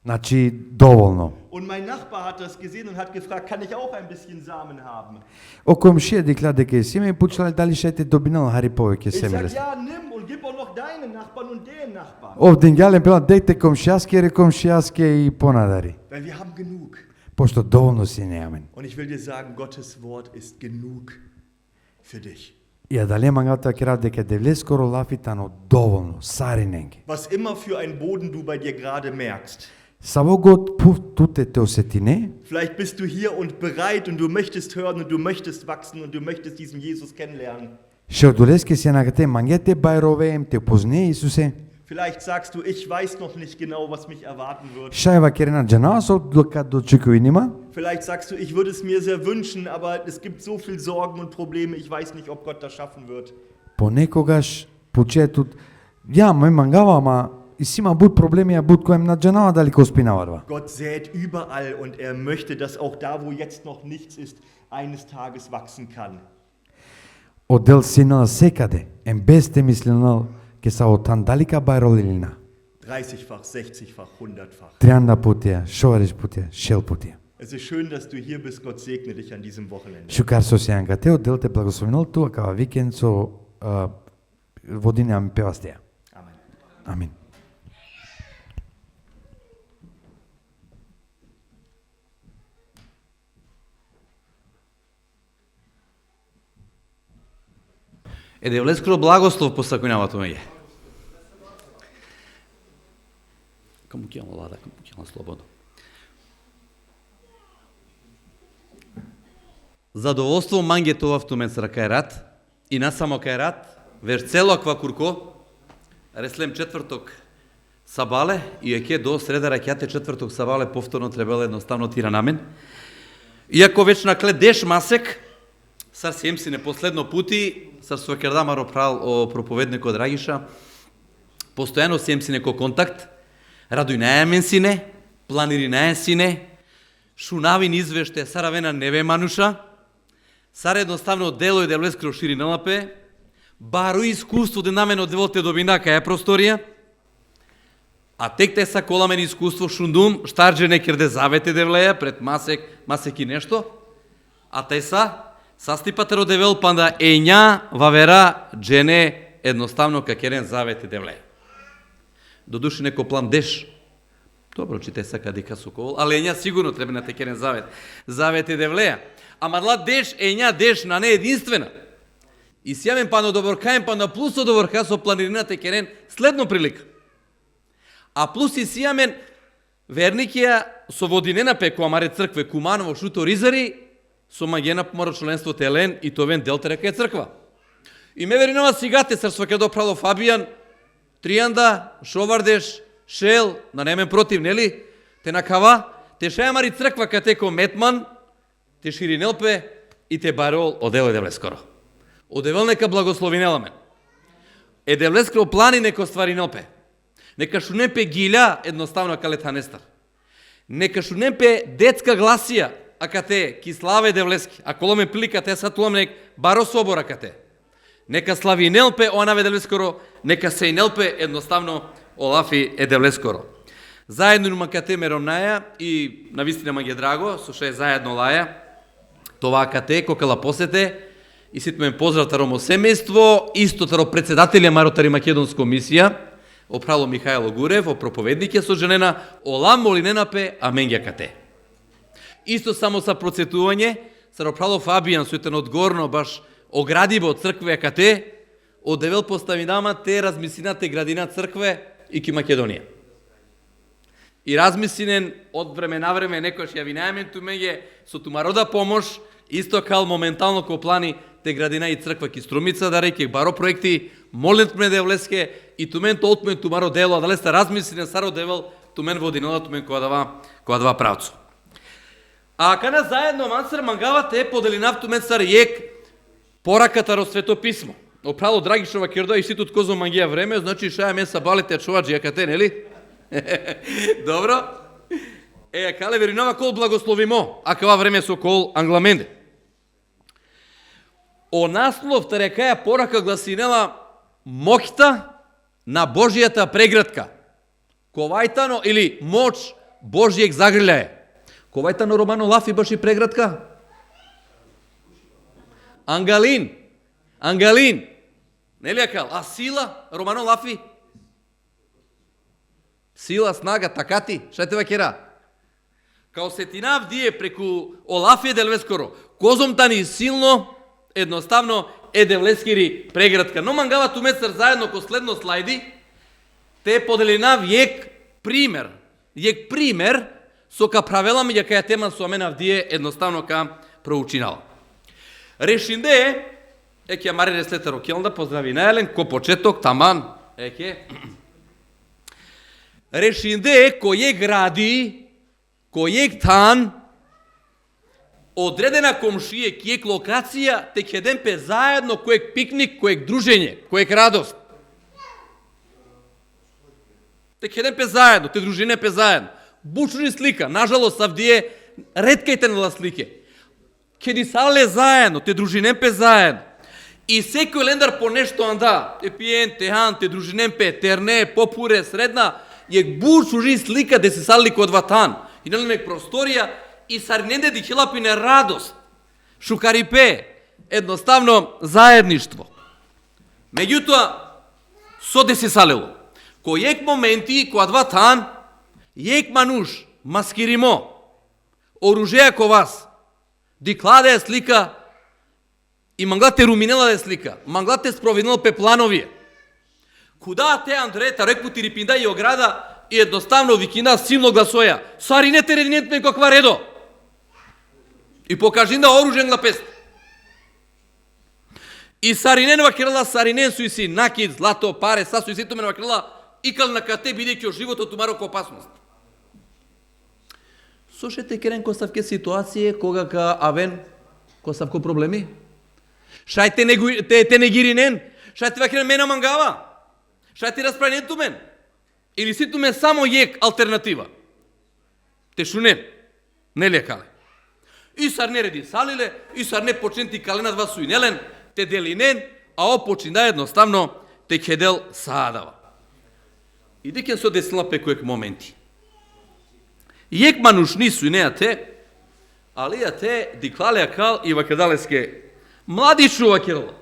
Значи доволно. Und mein Nachbar hat das gesehen und hat gefragt, kann ich auch ein bisschen Samen haben? О комшија дикла дека си ме пучла дали шајте добинал хари повеќе Ich семе. sag, ja, nimm und gib auch noch deinen Nachbarn und den Nachbarn. Овден гален пела дете комшијаске, комшијаске и понадари. Weil wir haben genug. Пошто доволно си неамен. Und ich will dir sagen, Gottes Wort ist genug für dich. Ја дали мангалта кера дека девле скоро лафитано доволно, сариненге. Was immer für einen Boden du bei dir gerade merkst. Саво год пув туте те осетине, Vielleicht bist du hier und bereit und du möchtest hören und du möchtest wachsen und du möchtest diesen Jesus kennenlernen. шеодолеске се нагате мангете бајровеем те позне Исусе. Vielleicht sagst du, ich weiß noch nicht genau, was mich erwarten wird. Шајва керена джанасо дока дочекуванима. Vielleicht sagst du, ich würde es mir sehr wünschen, aber es gibt so viel Sorgen und Probleme, ich weiß nicht, ob Gott das schaffen wird. Понекогаш пучетут ја ме мангава, ама и си има буд проблеми, а буд коем на джанава дали ко спинаварва. Gott sät überall und er möchte, dass auch da, wo jetzt noch nichts ist, eines Tages wachsen kann. Одел синала секаде, ем без те мисленал, ке са отан далика бајролилина. 30-fach, 60-fach, 100-fach. Трианда путија, шоариш путија, шел путија. Es ist schön, dass du hier bist. Gott segne dich an diesem Wochenende. Шукар со сејанка те, одел те благословенал туа кава викенд со водине ами певастеја. Amen. Амин. Девлескро благослов посакуваме меѓе. Каму ќе лада, каму ќе слободно. Задоволство манге тоа в тумен срака рад и на само кај рад, вер цело ква курко, реслем четврток сабале и еке до среда ракјате четврток сабале повторно требало едноставно тира намен. Иако веќе накле деш масек, Сар Семсине последно пути, сар Свакердамар опрал о проповедникот Драгиша, постојано Семсине ко контакт, радујнајамен сине, планиринајен сине, шунавин извеште, саравена неве мануша, сар едноставно дело и делескро шири налапе, бару искуство денамено делоте добина кај просторија, а тек те са коламен искуство шундум, штардже некерде завете девлеја, пред масеки нешто, а те са, састипате родевел панда ења вавера джене едноставно какерен завете девлеја. Додуши неко план деш, добро, че те сака дека сокол, але ења сигурно треба на текерен завет. Завете девлеја. Ама дла деш, ења деш на не единствена. И сјамен пано доборкаен, пано плюсо доборка со планирина текерен следно прилика. А плюс и сјамен верникија со водинена пеко амаре цркве Куманово шуто ризари, со магена помора членство телен и товен делтера кај црква. И ме веринава сигате срсва ке допрало Фабијан, Тријанда, Шовардеш, Шел, на немен против, нели? Те накава, те шајамари црква ка теко Метман, те Ширинелпе и те барол оделе девлескоро. Одевел нека благословинела мен. Девлескоро плани неко ствари нелпе. Нека шунепе гиля едноставно калетанестар. Нека шунепе детска гласија, а кате киславе девлески, а коломе прилика те сатулам баро собора кате. Нека слави нелпе онаве девлескоро, нека се нелпе едноставно олафи девлескоро. Заедно макате меронаја и навистина ма ги драго, со ше заедно лаја, това кате кокала посете и ситмен поздрав таромо семејство, исто таро председателја Маротари Македонско мисија, опрало Михајло Гурев, о проповедник е со женена, олам молиненапе, амен ја кате. Исто само са процетување, са опрало Фабијан, суетен одгорно, баш оградиво од цркве кате, одевел поставинама те размислинате градина цркве и ки Македонија. И размислинен од време на време некојаш ја винаемен тумеѓе со тумарода помош, исто кал моментално ко плани те градина и црква ки Струмица, да реке баро проекти, молент ме девлеске и тумен то отмен тумаро дело, дали сте размислинен саро девел тумен водинала, тумен која дава правцу. А кана заедно мансер мангавате поделинав тумен сар јек пораката ро Свето писмо. Опрало Драгишова Кирдо и ситут козо мангија време, значи шаја ме сабалите чувач јакате, нели? Добро? Кале веринова кол благословимо, а кава време со кол англаменде. О наслов тарекаја порака гласинела моќта на Божијата преградка. Ковајтано или моќ Божијег загрљај. Ковајтано Романо Лафи баш и преградка? Ангалин. Нели акал? А сила Романо Лафи? Сила, снага, такати, ша те вакера? Као сетинав дие преку Олафи Делвескоро, козом тани силно, едноставно девлескири преградка. Но мангава тумецар заедно ко следно слайди, те поделинав јек пример со ка правела меѓа каја тема со мен авдие едноставно ка проучинала. Решинде ќе мари реслетер окелнда, поздрави најелен, ко почеток, таман, Решинде кој гради, кој тан, одредена комшија, кој локација, те кедемпе заедно, кој пикник, кој дружење, кој радост. Те кедемпе заедно, те дружинепе заедно. Бучни слика, нажалост, авдие, редкајте на слике. Кеди сале заедно, те дружинепе заедно. И секој лендар по нешто анда, те пиен, те хан, те дружинепе, терне, попуре, средна, јек бучни слика де се сали код ватан. И нелемек просторија, и сариненде ди хилапине радост. Шукарипе, едноставно заедништво. Меѓутоа, со де се салело. Кој ек моменти, која два тан, ек мануш, маскиримо, оружеја ко вас, ди кладе слика, и манглате руминела де слика, манглате спровинел пе плановие. Куда те Андрета, рекпути рипинда и ограда, и едноставно викина силно гласоја, саринете рединетме каква редо. И покажи на оружен лапест. И саринен вакрела, саринен суи си накид, злато, паре, са суи си томен вакрела, икал на кате бидејќи о животот тумаро ко опасност. Слушате керен ко савке ситуација, кога ка авен, ко савко проблеми, Шај те негиринен, шај те вакирен мена мангава, шај те расправен тумен, или си тумен само јек алтернатива. Те шунен, не ли кале. И сар не реди салиле, и сар не почнети каленат вас суинелен, те делинен, а о почина едноставно те кедел саадава. И декен со десила пекоек моменти. Јек манушни суинеа те, алија те диклалеа кал и вакедалеске младишу вакирала.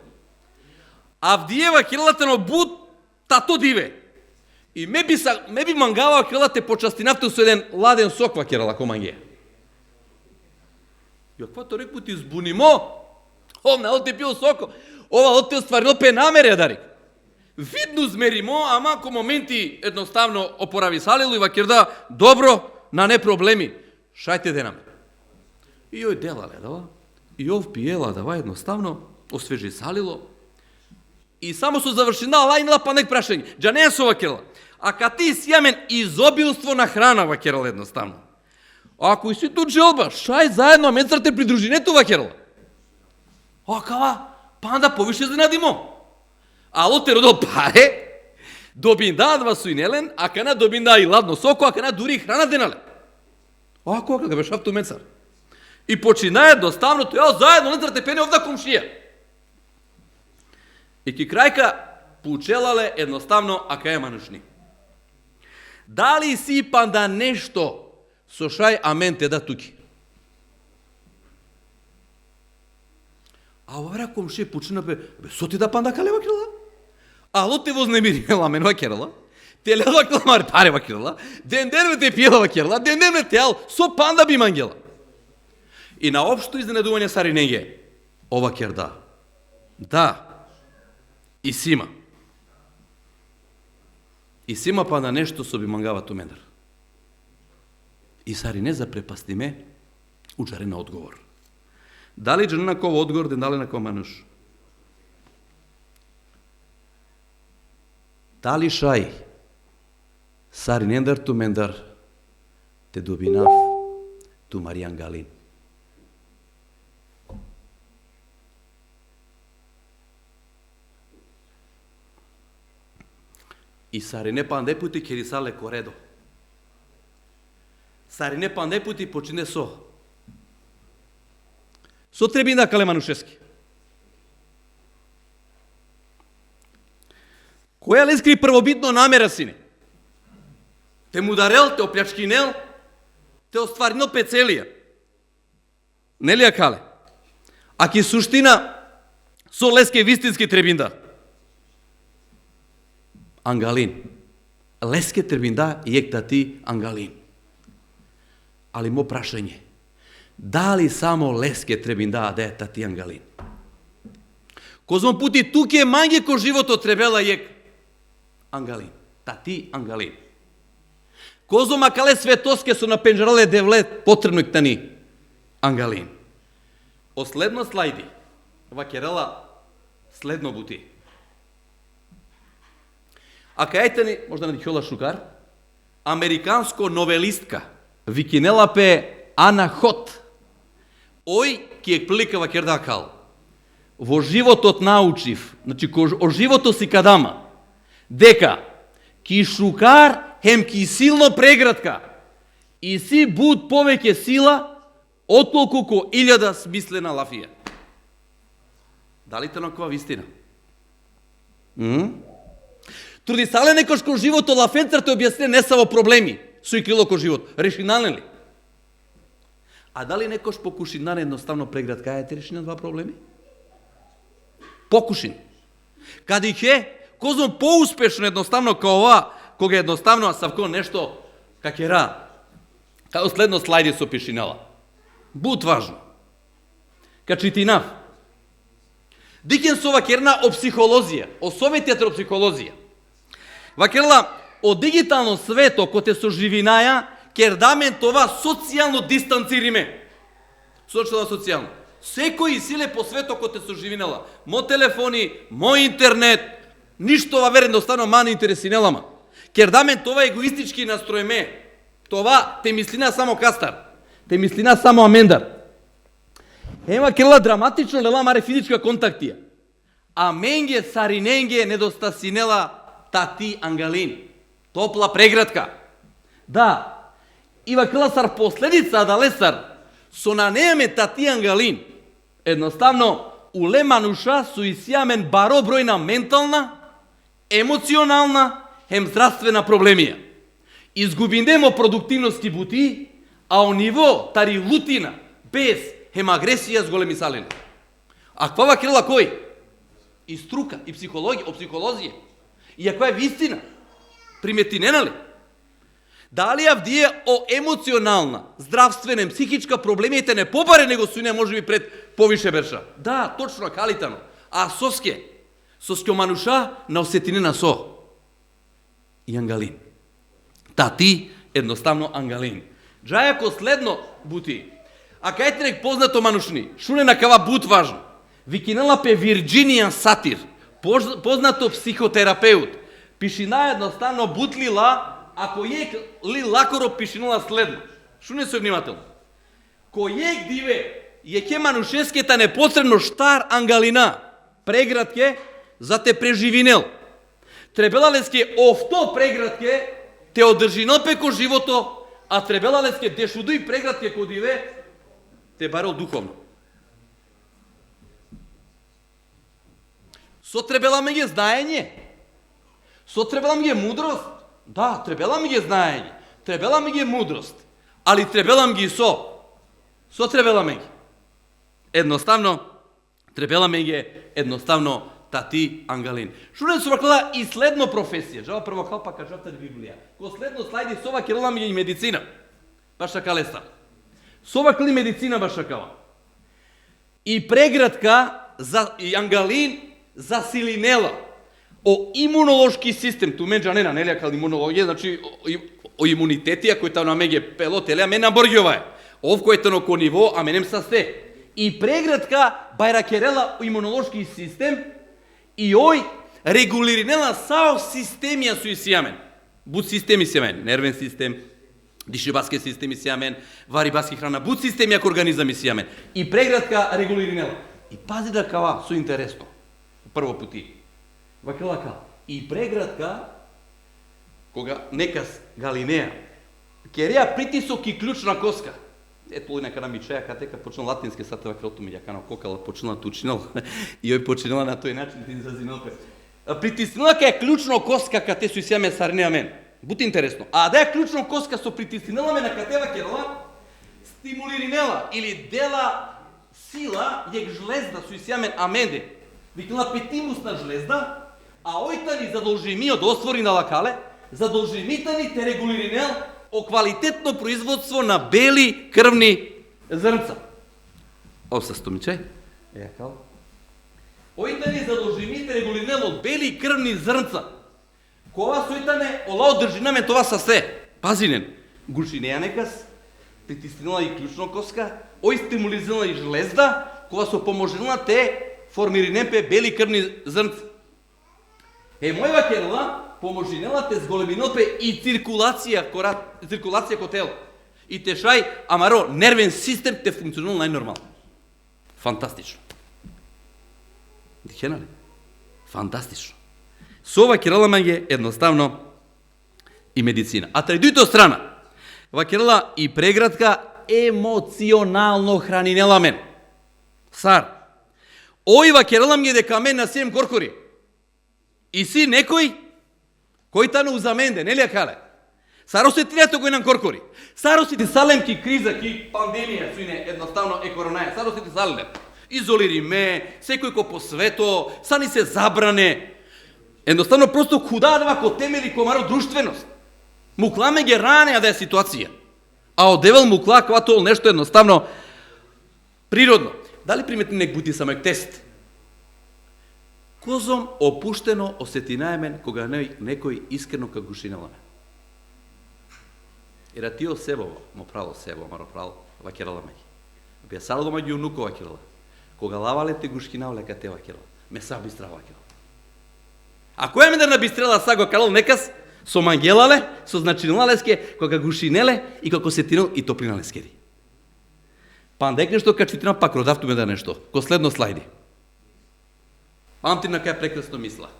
Авдиева киралата но буд тато диве. И ме би мангава киралате по частинавте со еден ладен сок вакирала команге. Јаква то рекпу ти збунимо? Овна од те пил соко. Ова од те остварил пе намере дарик. Видно змеримо, ама ко моменти едноставно опорави салило и вакирда добро, на не проблеми. Шајте денаме. И ој делале дава. И ов пиела дава едноставно, освежи салило. И само со завршина лајнила па нек прашање. Джа не со вакирала. А ка ти сјамен изобилство на храна вакирала едноставно. Ако и си тут желба, шај заедно менцар те придружи, не ту вакирала. А кава, па да повише занадимо. Ало те родил паре, добиндаат вас суинелен, а кана добинда и ладно соко, а кана дури и храна денале. Ако да беше авту менцар. И починае доставно, тоа заедно не тртепене овда комшија. И ки крајка поучелале едноставно, а кај манушни. Дали си панда нешто со шај амен те да туки? А овара комшија почина бе со ти да панда кале вакирала? Ало те вознемирила мен вакирала? Те ледва кламар паре вакирала? Ден те пиела вакирала? Ден теал со панда би мангела. И на општо изненадување саринеге, ова керда. Да, и сима. И сима па на нешто со би мангава туменар. И сарине запрепастиме учаре на одговор. Дали джана на кова одговор, дали на кова мануш? Дали шај, саринендар тумендар, те добинав ту Маријан Галин. И сарине панде пути керисале коредо. Сарине панде пути почине со требина кале манушески. Која ли искри првобитно намера сине? Те му дарел, те оплячкинел, те остварнил пецелија. Нели ја кале? А ки суштина со леске вистински требинда. Ангалин. Леске требинда јек тати Ангалин. Али мо прашање. Дали само леске требинда да е тати Ангалин? Козмон пути туке манге ко живото требела јек Ангалин. Тати Ангалин. Козома кале светоске со напенжерале девле потребно тани Ангалин. Оследно слайди. Вакерела следно бути. А кајте ни, можда на Дихола Шукар, американско новелистка, викинела пе Ана Хот. Ој ки е плика вакерда кал. Во животот научив, значи о живото си кадама, дека ки Шукар хем ки силно прегратка и си буд повеќе сила отколку ко 1000 смислена лафија. Дали те на кова вистина? Труди сале некош ко живото лафенцар те објасне не само проблеми со и крило ко живот. Решинален ли? А дали некош покушинар едноставно преград кај реши на два проблеми? Покушин. Каде их е, козом поуспешно едноставно као ова, кога едноставно савко нешто какера, као следно слайди со пишинала. Буд важно. Качитинав. Дикен со вакерна о психолозија, о советијата о психолозија. Вакерла, о дигитално свето кој те соживинаја, кер даме това социјално дистанцириме. Сочела социјално. Секој силе по свето кој те соживинала. Мо телефони, мо интернет, ништо ва верено стано мани интересинелама. Кер даме това егоистички настроеме. Това те мислина само кастар. Те мислина само амендар. Ема кела драматично лела маре физичка контактија. А менге сариненге недостасинела тати ангалин. Топла преградка. Да. Ива кела сар последица да лесар со на неме тати ангалин. Едноставно уле мануша су исјамен баро бројна ментална, емоционална, хем здравствена проблемија. Изгубиндемо продуктивности бути, а о ниво тари лутина, без хем агресија с големи салени. А каква крила кој? И струка, и психологија, о психолозија. И ако е вистина, приметинена ли? Дали авдие о емоционална, здравствена, психичка проблемите не побаре него суне може би пред повише берша. Да, точно калитано. А соске мануша на осетинена со. И ангалин. Тати едноставно ангалин. Джајако следно бути. А кајте нек познато манушни, шуне на кава бут важно. Викинела пе Вирджинијан Сатир, познато психотерапеут. Пишина едноставно бутлила, ако јек ли лакоро пишинала следно. Шуне се внимателно. Којек диве, јеке манушескета непотребно штар ангалина, преградке, за те преживинел. Требела леске овто преградке, те одржинел пеко живото, а требела леске дешудуј преградке ко диве, те барел духовно. Со требела ме ги знаење, со требела ми ги мудрост, да, требела ми ги знаење, требела ми ги мудрост, али требела ми ги со требела ми ги. Едноставно, требела ми ги едноставно тати ангалин. Шуне со ваклада и следно професија, жава прво калпа кажата Библија. Ко следно слајди сова керела ми ги и медицина. Баш така леса. Сова кли медицина баш такава. И преградка за и ангалин за силинела. О имунолошки систем, ту менџа нена, нелија кал имунологија, значи о имунитетија кој та на меѓе пело, телеа мене наборѓова е. Ов кој та ко ниво, а менем са сте. И преградка бајракерела о имунолошки систем и ој регулиринела сао системија су исјамен. Буд системи сјамен, нервен систем, дишибаски системи сјамен, варибаски храна, буд системи ако организами сјамен. И преградка регулиринела. И пази да кава, су интересно. Прво пути. Вакелака. И преградка, кога некас Галинеја, кереа притисок и клучна коска. Ето ли нека намичаја, катека почнал латински сате вакелото ми ја канал кокала, почнала тучинал, и ој починала на тој начин, ти зазинал пе. Притиснала ка е клучно коска, кате су исјаме сарнеа мен. Бути интересно. А да е клучно коска со притиснала ме на катева керала, стимулиринела или дела сила јек жлезда су исјамен аменде. Викнала петимусна жлезда, а ојта ни задолжи ми од освори на лакале, задолжи мита ни те регулиринел о квалитетно производство на бели крвни зрнца. Овса стомиче, кал. Ојта ни задолжи ми те регулиринел од бели крвни зрнца. Кова сојта не ола одржина ме това са се. Пазинен. Гушинеја некас, притиснила и клучно коска, ој стимулизирала и жлезда, кога со поможила те формиринепе бели крвни зрнца. Мојва керла поможинела те зголеминопе и циркулација ко тело. И те шај, амаро, нервен систем те функционал најнормално. Фантастично. Дихена ли? Фантастично. Со ова керала маѓе едноставно и медицина. А тредујто страна, ова керала и преградка емоционално хранинела мен. Сар. Ојва керала маѓе дека мен на сем коркори. И си некој кој та не узаменде, нели кале? Саро се тријато кој нам коркори. Саро се ти салем ки криза, ки пандемија, суине едноставно е коронаја. Саро се ти салем. Изолири ме, секој ко по свето, са ни се забране. Едноставно просто худадва ко темели комаро друштвеност. Мукламе ги ранеа да е ситуација. А одевел мукла квато нешто едноставно природно. Дали приметни нек бути самојк тест? Козом опуштено осетинаемен кога некој искрено ка гушинеламе. Ера тио себово, мо прало себо, маро прало, вакерала меѓи. Бија сало меѓи унуко вакерала. Кога лавале те гушкинавле ка те вакерала. Ме са бистрава вакерала. А која ме да набистрела са го карал некас, со мангелале, со значинала леске, кога гушинеле и како сетинал и топлина лескери. Пандек нешто качитина, пак родавтуме да нешто. Ко следно слайди. Памтим на кај прекрасно мисла.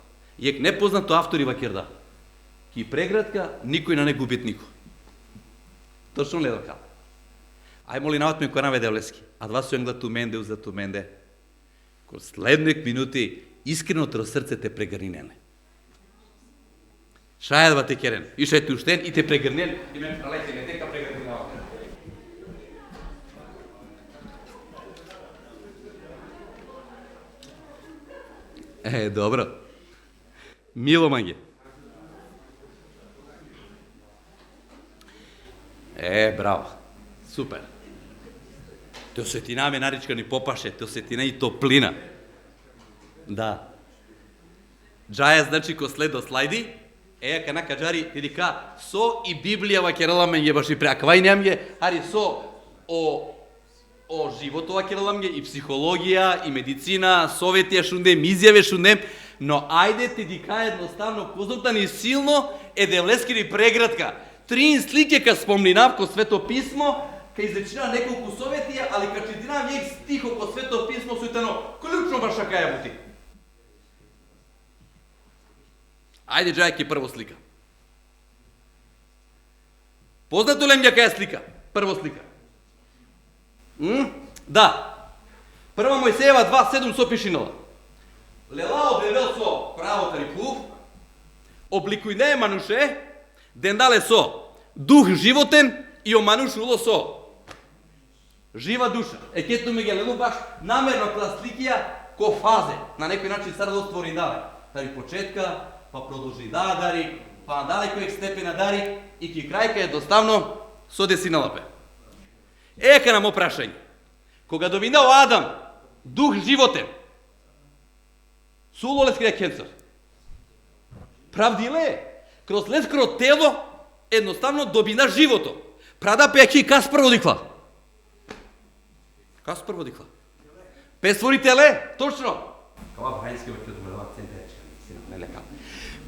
Јек непознато автори вакерда. Ки преградка, никој на не губит нико. Точно ли да? Ај моли нават ме кој наведе Лески. А два су енглат туменде, уза туменде. Ко следнек минути, искреното срце те прегрнене. Шајадва те керен. И шајте уштен, и те прегрнен, и ме пралете, не тека прегрненава. Добро. Мило манге. Браво. Супер. Те осетина ме наричка ни попаше, те осетина и топлина. Да. Джаја значи ко следо слайди, кана кажари, ти дика, со и Библија вакерала ме ја баши преак. Вај ням ја, ари со о живото вакерала ме и психологија, и медицина, совети ја шундем, изјаве шундем, но ајде ти дика едноставно познатан и силно Девлескири преградка. 3 слике ка спомнинав ко Свето писмо, ка изречина неколку советија, али ка четинав јек стихо ко Свето писмо, суетано клучно баша каја бути. Ајде, Джајки, прво слика. Познато ли ја каја слика? Прво слика. Да. Прва Мојсеева 2.7 со пишинала. Лела објавел со правотари клуб, обликујне мануше, дендале со дух животен и оманушуло со жива душа. Кето ми ги лелу баш намерно таа сликија ко фазе. На некој начин сара да створи дале. Тари почетка, па продолжи дари, па далеко степена дари и ки крајка едноставно со десиналапе. Ека нам опрашање. Кога доминал Адам, дух животен, суло лескрија кенцер. Правди ле? Кроз лескро тело едноставно добина живото. Прада пејаки кас прво дикла. Кас прво дикла. Пестворителе, точно. Кава брајнски ваќе добрава центаричка, не лека.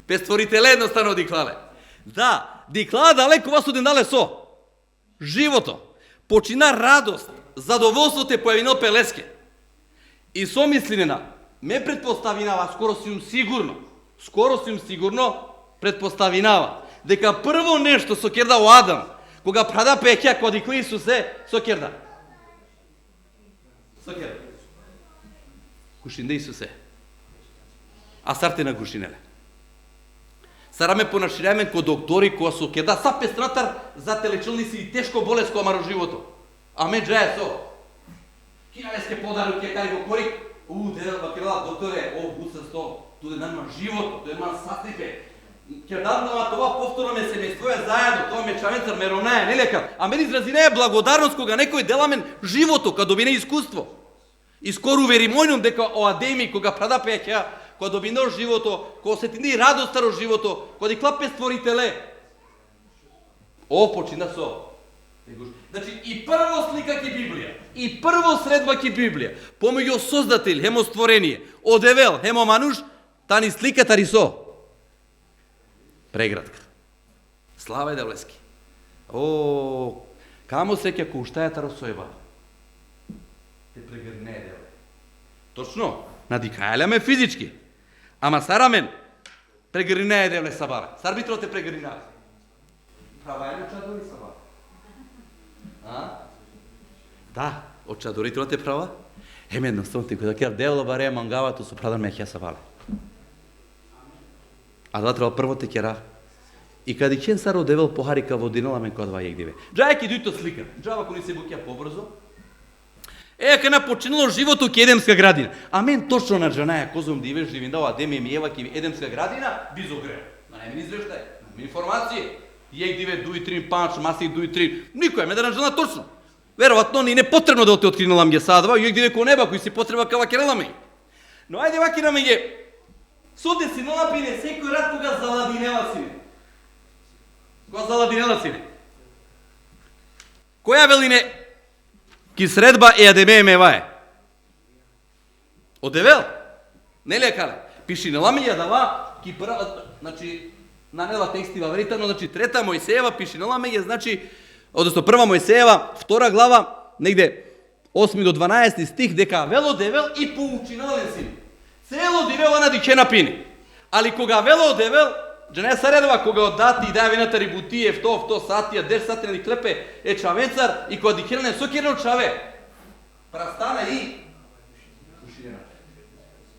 Пестворителе едноставно диклале. Да, диклаа далеко вас одендале со живото. Почина радост, задоволство те појавино Пелеске. И со мислинена, ме предпоставинава, скоро сум сигурно, предпоставинава, дека прво нешто со керда о Адам, кога прада пеќа кога дикли Исусе, со керда. Гушинде Исусе. А сарте на гушинеле. Сара ме понаширајаме ко доктори која со керда са пестратар за телечилници и тешко болест која маро живото. А ме джаја со. Киналеске подару ке кари го корик. Дедел бакерала докторе, буца сто. Туде нема живото, туде нема сатипе. Ке даднава това повторно ме семејствоја заедно, тоа ме чавенцар ме ровнаја, не лека. А мене изразинеја благодарност кога некој дела мен живото, кога добине искуство. И скоро уверимојнум дека о Адеми кога прада пеќа, кога добине живото, кога осетине радост старо живото, кога диклапе створителе. Почина со. Значи и прво слика ки Библија, и прво средба ки Библија, помеѓу Создател, хемо створение, одевел, хемо мануш, тани слика тари со. Преградка. Слава Девлески. Камо среќа ко уштаја таро сојба. Те прегрне Девле. Точно, надикајале ме физички. Ама сара мен, прегрне Девле сабара. Сарбитро те прегрнава. Права е чадори сабара. Да, од чадоритро те права. Едноставно ти кога кер Девле баре мангавато со прадан меќа сабале. А да треба прво те кера. И каде кен саро девел похарика водинала мен кога два јегдиве. Джајки дуито слика. Джава кој се букја побрзо. Кана починало живото ке Едемска градина. А мен точно на джанаја козом диве живин дава Адем и Ева ке Едемска градина бизогре. Не ми извештај, информација. Јегдиве дуи трин панч, маси дуи трин. Никој ме да наджана точно. Веројатно ни не потребно да те откринала ме садва, јегдиве ко неба кој си потреба кава керала ме. Но ајде вакира ме ги. Соде си налапине секој рад кога заладинела сине. Кога заладинела сине. Која велине ки средба е Адеме мевае. Одевел? Не ли е кале? Пиши нела ми ја дава ки прва, значи нанела текстива веритано, значи трета Мојсеева пиши нела ми ја, значи односно прва Мојсеева, втора глава, негде 8 до 12 стих, дека вело девел и поучинален син. Цело дивел она дикена пини. Али кога вело девел, Джане Саредова, кога оддати и да вината рибутие, в то сатија, 10 сати на клепе, е чавенцар и кога дикерне сокерно чаве. Прастана и уширена.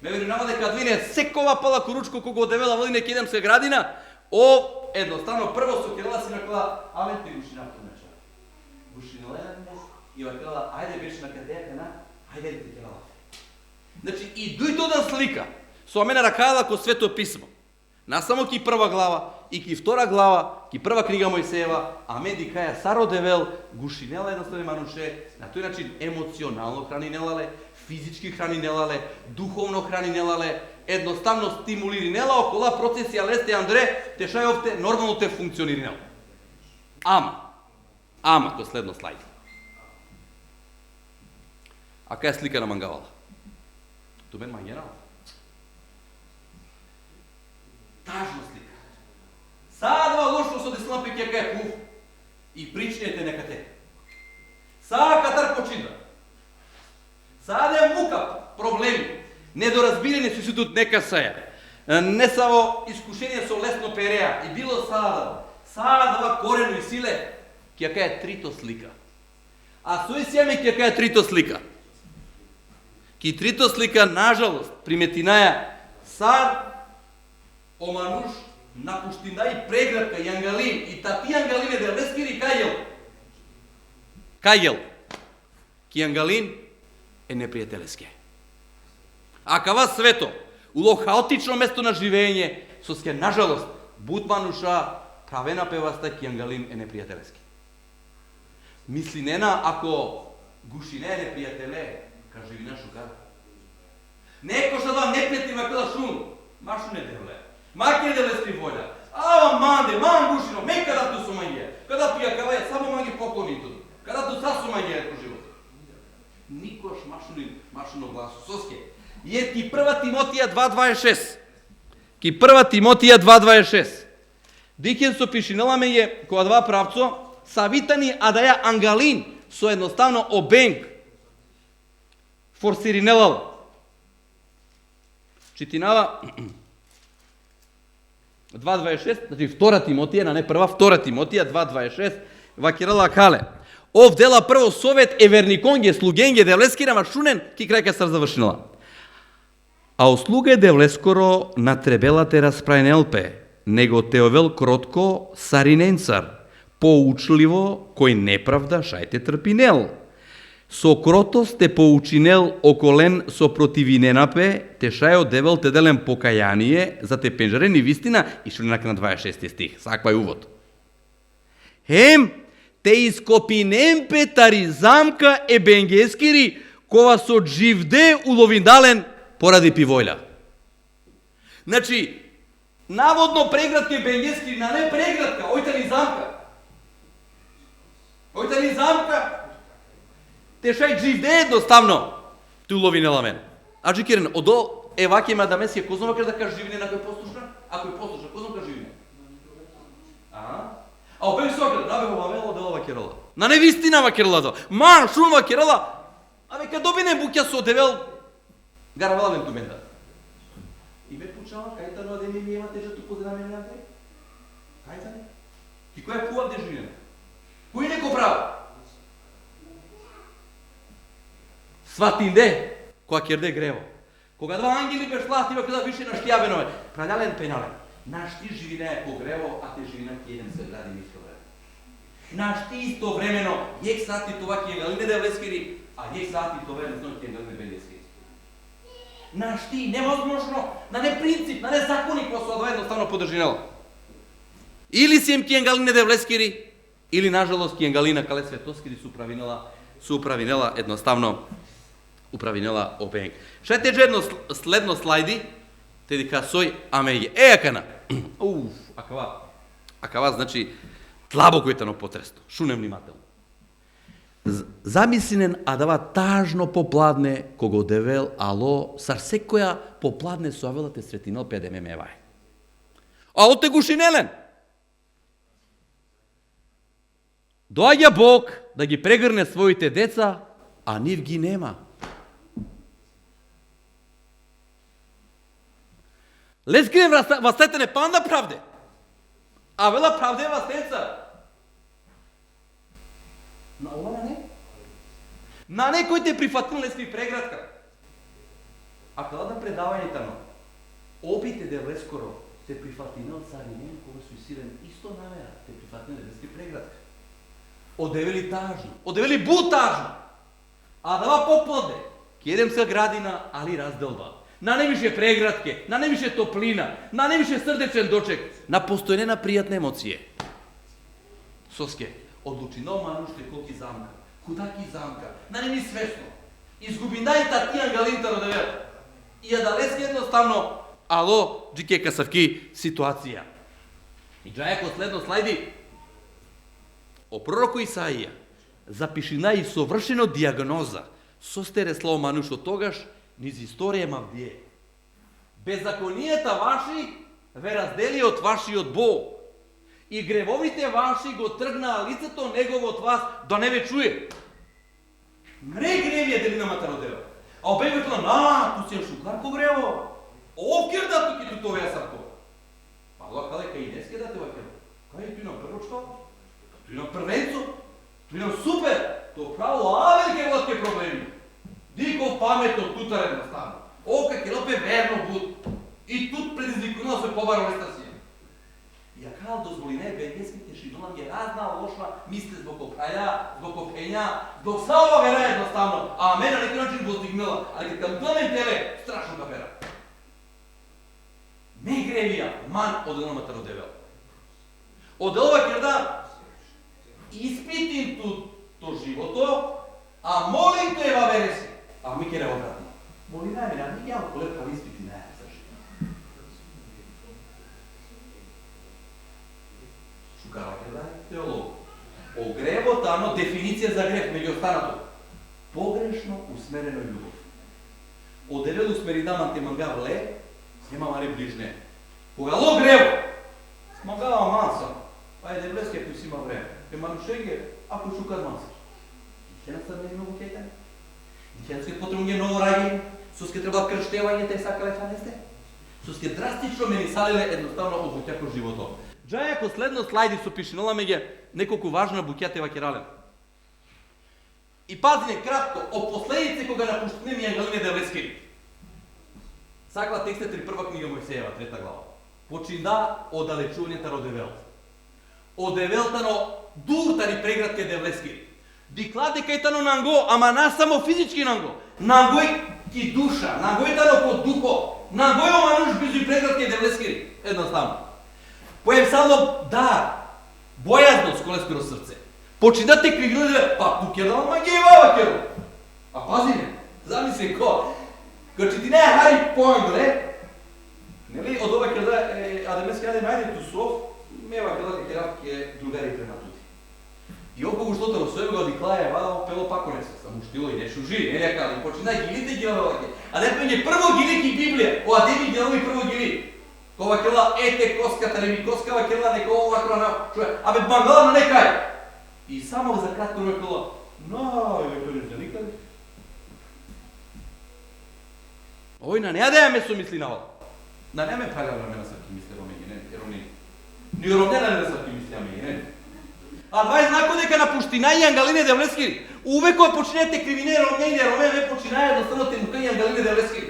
Ме верувам дека двине секова пала коручко кога девела водине кедемска градина, едноставно прво сокерела си накла, авен ти ушина помеча. Ушинела и вакела, ајде беше на кадејака на, ајде ти текела. Значи и дујто да слика, со мене ракаела ко Свето писмо. Насамо ки прва глава, и ки втора глава, ки прва книга Мојсеева, а мен ди каја Саро девел, гушинела едноставно мануше, на тој начин емоционално храни нелале, физички храни нелале, духовно храни нелале, едноставно стимулири нела окола процесија лесте Андре, те шајовте нормално те функционири нела. Ама, до следно слайд. А кај е слика на мангавала? Ту бен мангенала. Тажна слика. Садва лошо со деснапи ќе кај пуф и причнете нека те. Саа катар почида. Саде мука, проблеми, недоразбиране со ситут нека саја. Не само искушение со лесно переа и било садва корено и силе, ќе кај трито слика. А сој семе ќе кај трито слика. Ки трито слика, нажалост, приметинаја Сар, Омануш, напуштина и преградка, и Ангалин, и тати Ангалине да лескири кајел. Ки Ангалин е непријателеске. А кава Свето, уло хаотично место на живење, со ске, нажалост, Бутмануша, правена певаста, ки Ангалин е непријателеске. Мисли нена, ако гушине е непријателе, кажи ви нашу кара. Неко што да непријатели макала шум, машу не девле. Маке да лести воља. Ава манде, гушино, ме када ту сумање. Када пија кавај, само манги поклони ту. Када ту са сумање е живот. Никош машуно гласу. Соске. Е ки 1 Тимотија 2.26. Ки 1 Тимотија 2.26. Дикен со пишинеламе е која два правцо, савитани а да ја Ангалин со едноставно обенг форсиринелал. Читинава 2.26, значи 2 Тимотија, на не прва, 2 Тимотија 2.26, вакирала кале. Ов дела прво совет е верниконге, слугенге, девлескирама шунен, ки крајка стар завршинала. А услуге девлескоро на требела те расправенелпе, него теовел кротко сариненцар, поучливо, кој неправда шајте трпинел. Со кротост те поучинел околен со противиненапе, те шајо девел те делен покаяние, за те пенжарени вистина и шунак на 26 стих. Саква е увод. Хем, те ископинем петари замка е бенгескири, кова со дживде уловиндален поради пивојля. Значи, наводно преградка е бенгескири, на не преградка, ојта ни замка. Ојта ни замка. Те шај дживде едноставно ту уловинела мен. А джикерен, одо еваке ма да месија кознома кај да кажа живине на кој послушна, а кој послушна козном кажа живине. А обеј сокрет, да бе овавело да ова керала. На невистина вакерала да. Ман шун вакерала. Абе кај добине буќа со девел гаравела мен туменда. И ме пучала кај тано да ми ема тежа ту позна мене на те. Кај тане? И кој е пуав де живине? Кој не го права? Сватинде, која керде грево. Кога два ангели бешластива када више на штјавенове, праљален пенален. Наш ти живине е по грево, а те живина ки еден се гради исто време. Наш ти исто времено, јек сати това ки Ангалине девлескири, а јек сати това едно ки Ангалине бенгескири. Наш ти невозможно, на не принцип, на не закони која со одва едноставно подржинела. Или сем ки Ангалине девлескири, или нажалост ки Ангалина кале светоскири су управинела едноставно управинела обенг. Ше теже едно следно слайди, те дика сој амеје. Акана. Акава значи тлабоко е тано потресто. Шунем внимателно. Замислинен адава тажно попладне кого девел ало сар секоја попладне со авелате сретинал педеме мевај. Ало те гушинелен. Доаѓа Бог да ги прегрне своите деца а нив ги нема. Лескине вастете не панда правде, а вела правде вастеца. На ова не? На некој те прифатил лески преградка. А кога да предавањето на обите девлескоро те прифатил царинен кога су сирен исто намера, те прифатил лески преградка. Одевели тажно, одевели бутажно. А дава поплоде, Кедемска градина, али разделба. На не више преградке, на не више топлина, на не више срдечен дочек, на постојнена пријатна емоција. Соске, одлучино мануште колки замка, кудаки замка, на не ми свесно. Изгуби најтатија галинта родевел. И ја далески едноставно, ало, джике касавки ситуација. И джајако следно слайди, о пророку Исаија, запишина и совршено диагноза, состере слово манушо тогаш, низ историја Мавдие. Беззаконијата ваши ве раздели од вашиот Бог. И гревовите ваши го тргнаа лицето негово од вас, да не ве чуе. Мре греви е делинамата родева. А обегвето на, ту си е шукарко грево. Овкер да туки ту тоа сарко. Па лоа каде кај деске да те вакер. Кај ту на првочка, ту на првенцо, ту на супер. То право авелке владке проблеми. Диков паметно тутар едноставно. Ока ке лопе верно буд. И тут предизвикуна се побаро естасија. Ја кал дозволи не бенгеските шинолам ги разна лоша мисле због окаја, због опења, због сава вера едноставно. А мене на некој начин го стигнала, али ке кам домен теле, страшно капера. Не гревија, ман оделамата родевел. Оделова ке да испитим то живото, а молим те ва вереси. А ми ке не обратно. Моли најме, а ми јамо коле прави испити не е. Шукава ке да теолог. О гревот, ано дефиниција за грев, меѓу останато. Погрешно усмерено љубов. Одевел усмери даман те мангав ле, нема мари ближне. Кога ло грево, смагава манса, па е деблеске кој си има време. Ке манушеге, ако шукат манса. Ќе настадне многу кетен. Ќе потребно ново раѓање, соске треба крштевање те сакале фанесте. Соске драстично мени салеле едноставно од буќако живото. Джајако следно слайди со пишинола меѓе неколку важна буќате вакерален. И пазине кратко о последици кога напуштине ми Галине Девлески. Сакла текстот 3 книга Мојсеева, 3 глава. Почина оддалечувањето родевел. Одевелтано дуртари преградке Девлески. Дикладе кајтано нанго, ама на само физички нанго. Нангој ки душа, нангој тано по духо, нангој омануш близу и преградке Девлески. Едноставно. Поем само дар, бојазност колескиро срце. Починате кривиле, па тук е дал магиева керо. А пази ме, замисли ко че ти не е Хари Појнгле, нели, од ова керда, адемески аде најде Тусов, мева керда ке другари према тути. И околу штото на своје го диклаја, вада пело пако не се, само штило и не шужи, не лека, и почина гилите ги навелаке. А не пење прво гили ки Библија, о адеми ги нови прво гили. Кова керда ете коската, не ми коскава керда, нека ова крона, чуе, абе бангала на некај. И само за кратко ме кала, ве не се никаде. Ој на неа да ја ме сумисли на ова. На неа ме прага времена са ки мисли ромени. Ни ромнена не са ки мисли ами. А два знако дека на пуштина и Галине Девлески. Увек кога починете кривине ромнење, ромење починае да станете мукање Галине Девлески.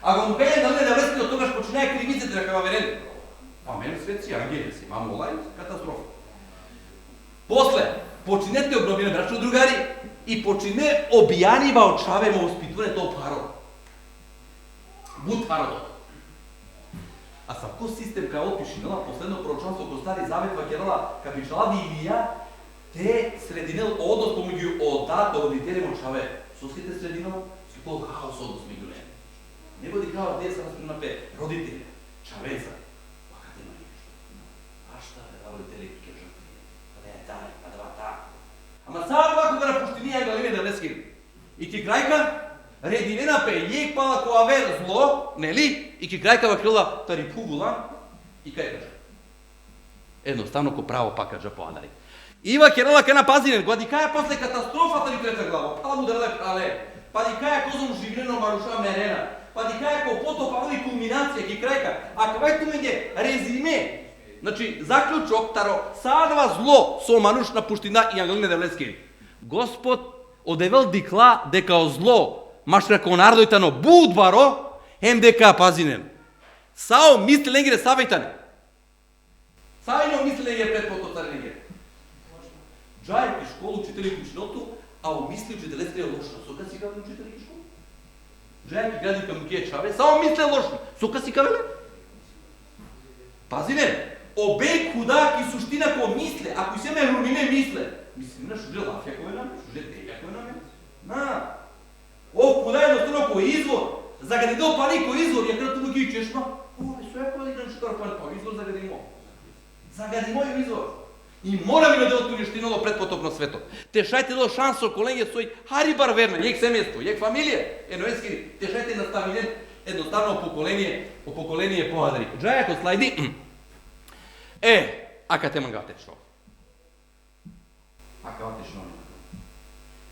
А го мукање Галине Девлески од тогаш починае кривиците дека ва верени. А мене светци ангели си, мамо лај, катастрофа. После починете обновиме брачно другари и почине обијани ва очаве мо успитуване тоа паро. Буд пародот. А савко систем кај опишинала последно пророчанство кој Стари Завет вакерала капичалави Илија, те срединел однос помеѓу ода до родители мочаве. Соските срединал си кол хаос однос меѓу не. Него ди као деца распринапе родители, чавеза. Вака тема нешто. А шта да родители ке жртви? Да ја дај, да вата. Ама саа това кога напуштинија Галине Девлески. И ки крајка рединена пе јек пала која вер зло, нели? И ки крајка вакрила тари пугула и кај кажа. Едноставно ко право пакаджа по анари. Ива керала кана пазинен, гладикаја после катастрофата ни трета глава, пала му дреле прале, падикаја козом живинено маруша мерена, падикаја ко потопа ови кулминација ги крајка, а кавај ту меѓе резиме, значи заклучок таро садва зло со манушна пуштина и Ангелина Девлески. Господ одевел дикла дека зло машрако нардојтано будбаро ем дека пазинен. Сао мисли ленгере савејтане. Сајно мисли ленгере пред потоцарене. Джај и школу учители кучното, а умисли учителеске лошно. Сока си каве учители ки школу? Джај ки гради към кие чаве, само мисле лошно. Сока си кавеле? Пазинен. Обеј куда ки суштина ко мисле, ако се ме румине мисле. Мислим на шуже лафија кој наме, шуже теја кој наме. На. Ов куда едноставно кој извор. Загади до пали кој извор, ја крато му ги чешма. О, соја кој да штор пали, па извор загади мо. Загади мој извор. И мора ми да делот уништинало предпотопно свето. Те шајте до шансо колење сој хари бар верна, јек семејство, јек фамилија, едноескири. Те шајте наставилен едноставно поколение поадри. Джаја ко слайди. Ака те мангавте што? Ака вате што?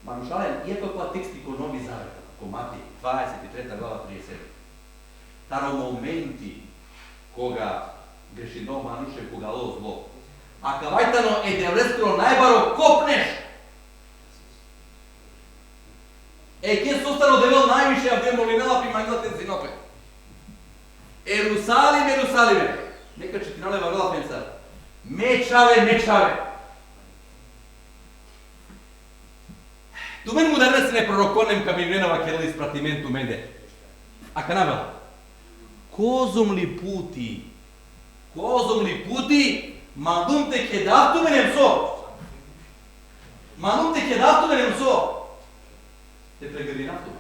Манушален, иако тоа тексти ко Нови Завет, ко Мати, 23 глава 37. Таро моменти кога грешино мануше, кога ло зло. А кавајтано е девлескро најбаро копнеш. Ке состано девел највише, а де молинела при манглате зинопе. Ерусалим, Ерусалиме. Нека четинале варила пенсар. Мечаве. Тумен му дарне се не пророконем каминена вакела испратименту менде. А канавела. Козом ли пути, мандум те хедавту менем со. Те прегради нафту.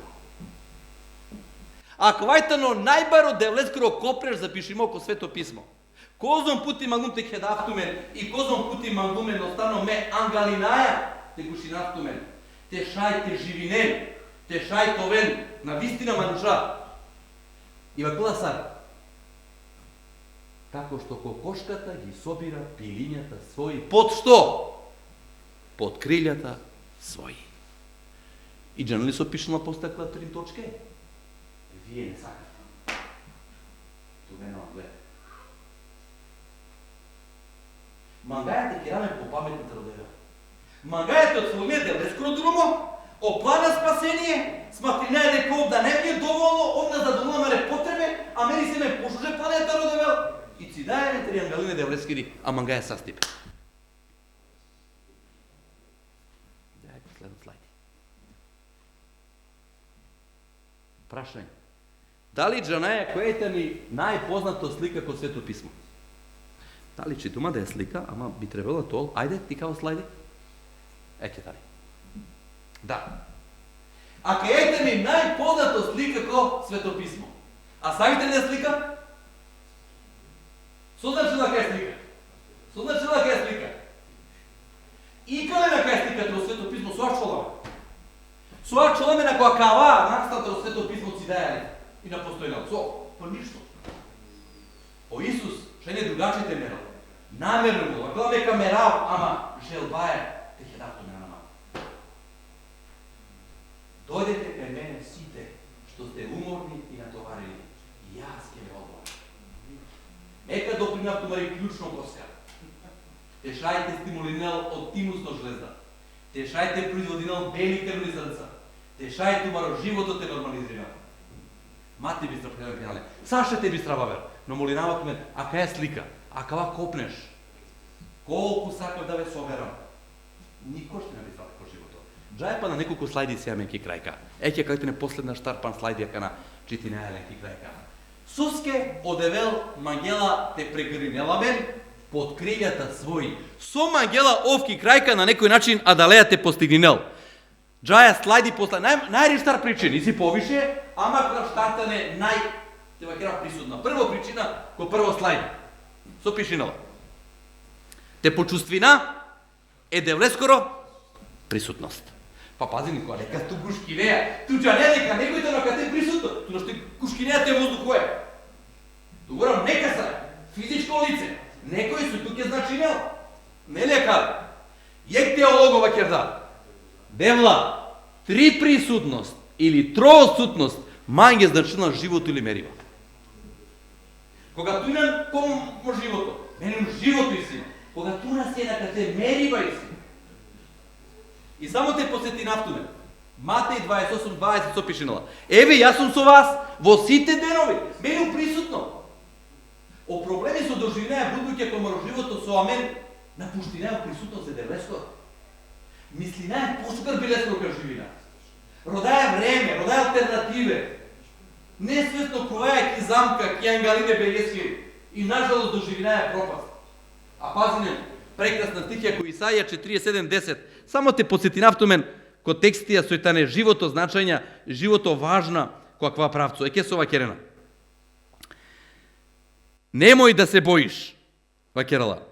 Ако вајтано најбаро девлескро копреш запишимо ко Свето писмо. Козом пути мандум те хедавтумен и козом пути мандумен остано ме ангалинаја те гушинафтумен. Те шајте живинен, те шајтовен на вистина мануша. И вакула сар. Тако што кокошката ги собира пилињата своји. Под што? Под крилјата своји. И джанали со пишено постакла 3 точке? Вие не сакате. Тувено гледа. Мангајате кераме по паметната родева. Мангајате од Соломија Девлескро друмо, о плана спасение, сматрина е дека овда не ми е доволно, овда задумаме ре потребе, а мени се ме пошуже планета родевел. И си даје три Ангелине Девлескири, а мангаја састипе. Дајте следот слайд. Прашање. Дали Джанаја којата ни најпознато слика код Свето писмо? Дали читума да е слика, ама би требало тоа. Ајде, ти као слайди. Еке дали. Да. А кајата ни најпознато слика ко Свето писмо? А сагите ли да слика? Созначила кај слика. И каде на кај сликата од Свето писмо соа чоламе на која кава настата од Свето писмо си дајали и на постојнал. По ништо. О Исус, ше не другачите мерал. Намерно го, ако ме камерал, ама желба е, те хедавто ме на мама. Дојдете кај мене сите, што сте уморни и натоварени, и јас ќе ве одморам. Ека допринав тумари клучно коска. Те шајте стимулинал од тимусно жлезда. Те шајте производинал бели крвни зрнца. Те шајте умаро животот е нормализирал. Мати би страпхеден пенале. Саша те би страбавер. Но молинават ме, а кај е слика? А кава копнеш? Колку сакав да ве соберам? Никош не би страпхеден по живото. Джај па на неколку слайди сега менки крајка. Еќе кајте не последна штарпан слайди ака на чити најаленки крајка. Суске одевел мангела те прегринела мен под крилјата своји. Со мангела овки крајка на некој начин адалеја те постигнинел. Джаја слайди после најриштар причини, си повише, ама кога штартане те вакера присутна. Прво причина, ко прво слайд. Со пишинала. Те почувствина е девлескоро присутност. Па пази никоја, нека ту гушкинеја, ту джане дека некојте на кате присутно, ту нашто гушкинеја те воздухое. Ту горам нека са, физичко лице, некој се туке значи нел. Не лекар. Јек теолого вакерда. Девла, три присутност или троосутност мање значила живото или мерива. Кога тујнан кому живото, менем живото и сина. Кога туна се дека те мерива и сина. И само те посети нафтуне. Матеј 28:20 со пишенала. Еве, јас сум со вас во сите денови, мену присутно. О проблеми со доживење будуќе кој живото со амен, напуштина присутно се девлеско. Мислина е пошукар билеско кај живина. Родаја време, родаја алтернативе. Несвесно коваја ки замка, ки ангалине бејески и нажалост доживина е пропаст. А пазине, прекрасна стихија кој Исаија 47:10. Само те подсети нафтумен ко текстија сојтане живото значења, живото важна каква правцо. Еќе со вакерена. Немој да се боиш, вакерала.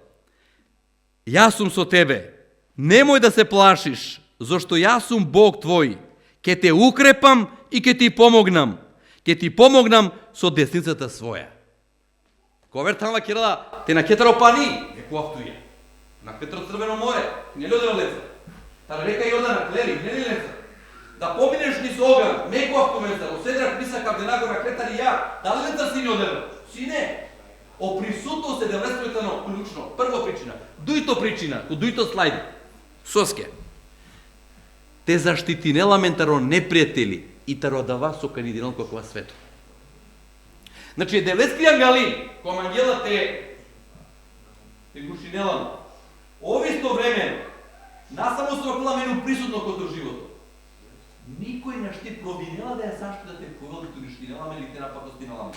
Јас сум со тебе. Немој да се плашиш, зашто јас сум Бог твој. Ке те укрепам и ке ти помогнам. Ке ти помогнам со десницата своја. Ковер там вакерала, те на кетаро пани, еко автуја. На кетаро Црвено море, не лёдено леца. Тара река Јордана клери, не ли леца. Да поминеш низ оган, меко автоменца, оседрак писа кабденаго на клетари ја, дали леца си не одевел? Си не. О присутно се девлествојтано клучно. Прва причина. Дујто причина, у дујто слайди. Соске. Те заштити неламентаро непријатели и тародава со канидинал каква свето. Значи, девлески ангали, кој ангела те гушинелано, овисто време, насамо со акламену присутно кото живото. Никој не ще провинела да ја заштита те ковел да гушинеламе или те напакостиналаме.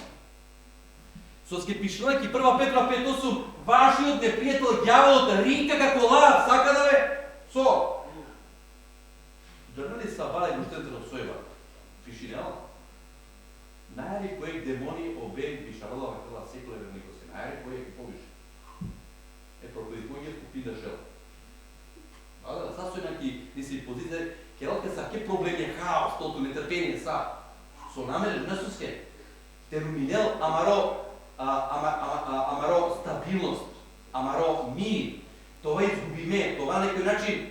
Со скепишнила ки 1 Петра 5:8, вашиот непријател ѓаволот рика како лав, сака да ве со. Донали сабале гуштетено сојба. Фишинела. Најари кој демони обен пишарала вакала секлеве нико се. Најари кој повише. Е проповедување купи да жел. Да, сасојна ки си позиција, келалка са ке проблеми хаос, тото нетрпение са. Со намере несуске. Терминел амаро стабилност, амаро мир, това изгубиме, това некој начин,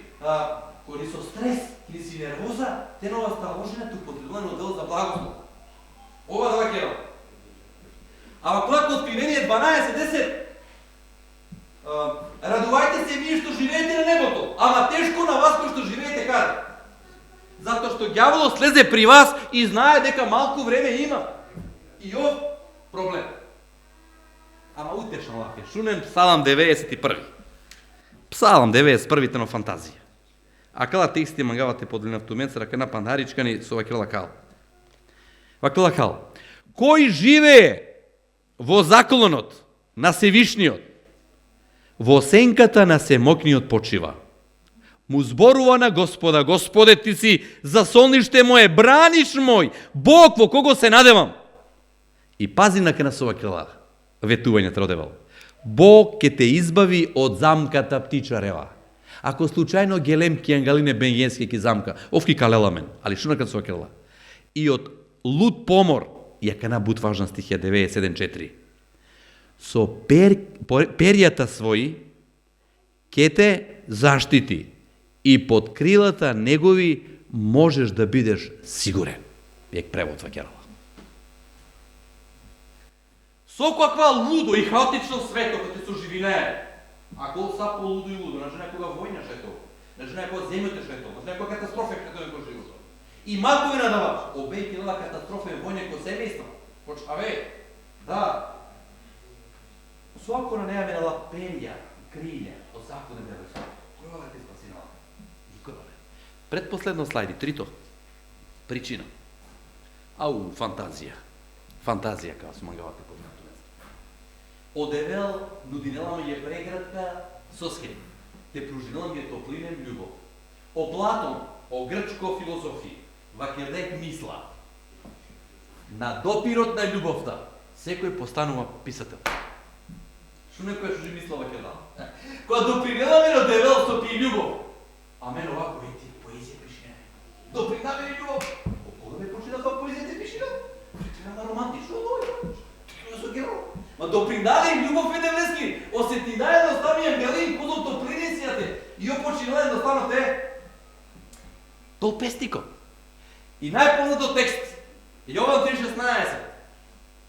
кој ни со стрес, или си нервоза, те нова сталожена ту потребувано дел за благослов. Ова да вакера. Ама кога Откровение 12:10, радувајте се вие што живеете на небото, ама тешко на вас кои што живеете каде? Затоа што ѓаволот слезе при вас и знае дека малку време има. И ов проблем. Ама утешна лафе. Шунем Псалам 91. Псалам 91 на фантазија. А кала тексти мангавате подлина в тумен, рака на пандаричкани со вакела кал. Вакела кал. Кој живее во заклонот на Севишниот, во сенката на Семокниот почива. Му зборува на Господа, Господе, ти си засолниште моје, браниш мој, Бог во кого се надевам. И пази на кена со вакела ветување тродевал. Бог ке те избави од замката птичарева. Ако случајно гелем ки ангалине бенјенски ки замка, овки калеламен, али шуна кад со вакела. И од луд помор, јака на бут важна стихија 97:4. Со перјата своји ке те заштити и под крилата негови можеш да бидеш сигурен. Век превод вакерала. Со каква лудо и хаотично свето кога се живинее. Ако са по лудо и лудо, значи некога војна шето, значи некога земјата шето, значи некога катастрофа шето во животот. И малку ви надаваш, обејки на катастрофа и војна ко семејство. Почаве, да. Соако на неја менала перја, крилја, од закон е девојка. Која ова те спасинала? Никога не. Предпоследно слайди, трито. Причина. Ау, фантазија. Фантазија, као су мангавате под нато место. Одевел, нудинела ме е преградка со схем. Те пружинела ми е топлинен љубов. О Платон, о грчко филозофија, вакердек мисла. На допирот на љубовта, секој постанува писател. Шо некој што мисла вакердал? Кога допринела ме одевел со пи љубов, а мен овако ети поезија пишне. Допринела ме љубов. Кога ме почина со поезијата пишина? На романтично дојде. Тикна со геро. Ма допринала им љубов е девлески. Осетина едноставни ангели кодото принесијате. и опочинала едноставно те толпестико. И најпознато текст, Јован 3:16.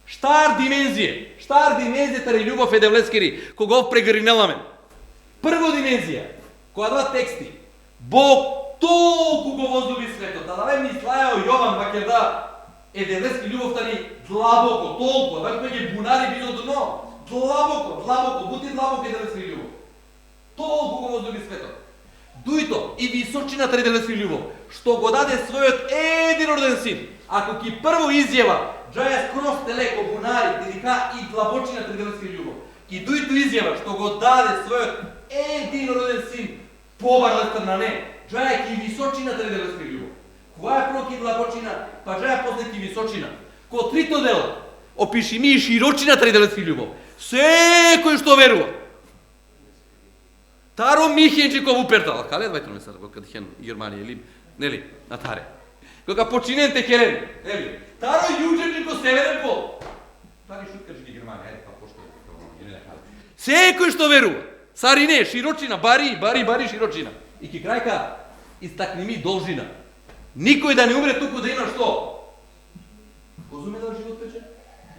Штар димензија тари љубов е девлескири, кога ов прегринеламе. Прво димензија, која два тексти, Бог толку го возлюби светот, да не мислајао Јован ваќе да е девлески љубовта ни длабоко, толку, ваќе ќе бунари бидо дно, длабоко, бути длабоко е девлески љубов. Толку го возлюби светот. Дуито и височината девлески љубов, што го даде својот единороден син. Ако ки прво изјава, джаја скроз телеко бунари, дека и длабочината девлески љубов, ки дуито изјава што го даде својот единороден син, побарлата на не, джаја ки височината девлески љубов. Која е прво ки длабочина, па джаја после ки височина. Ко трито дело, опиши ми и широчината девлески љубов. Секој што верува. Таро Михенчиков упертала, кале двајтро ме сара, кога дихен Германија или, нели, на таре. Кога починен текерен, нели, Таро Јуџенчико северен пол. Тари шуткачки Германија, ајде, па пошто е, секој што верува. Сарине, широчина, бари, широчина. И ки крајка, истакни ми должина. Никој да не умре туку да има што? Козуме да живот пече?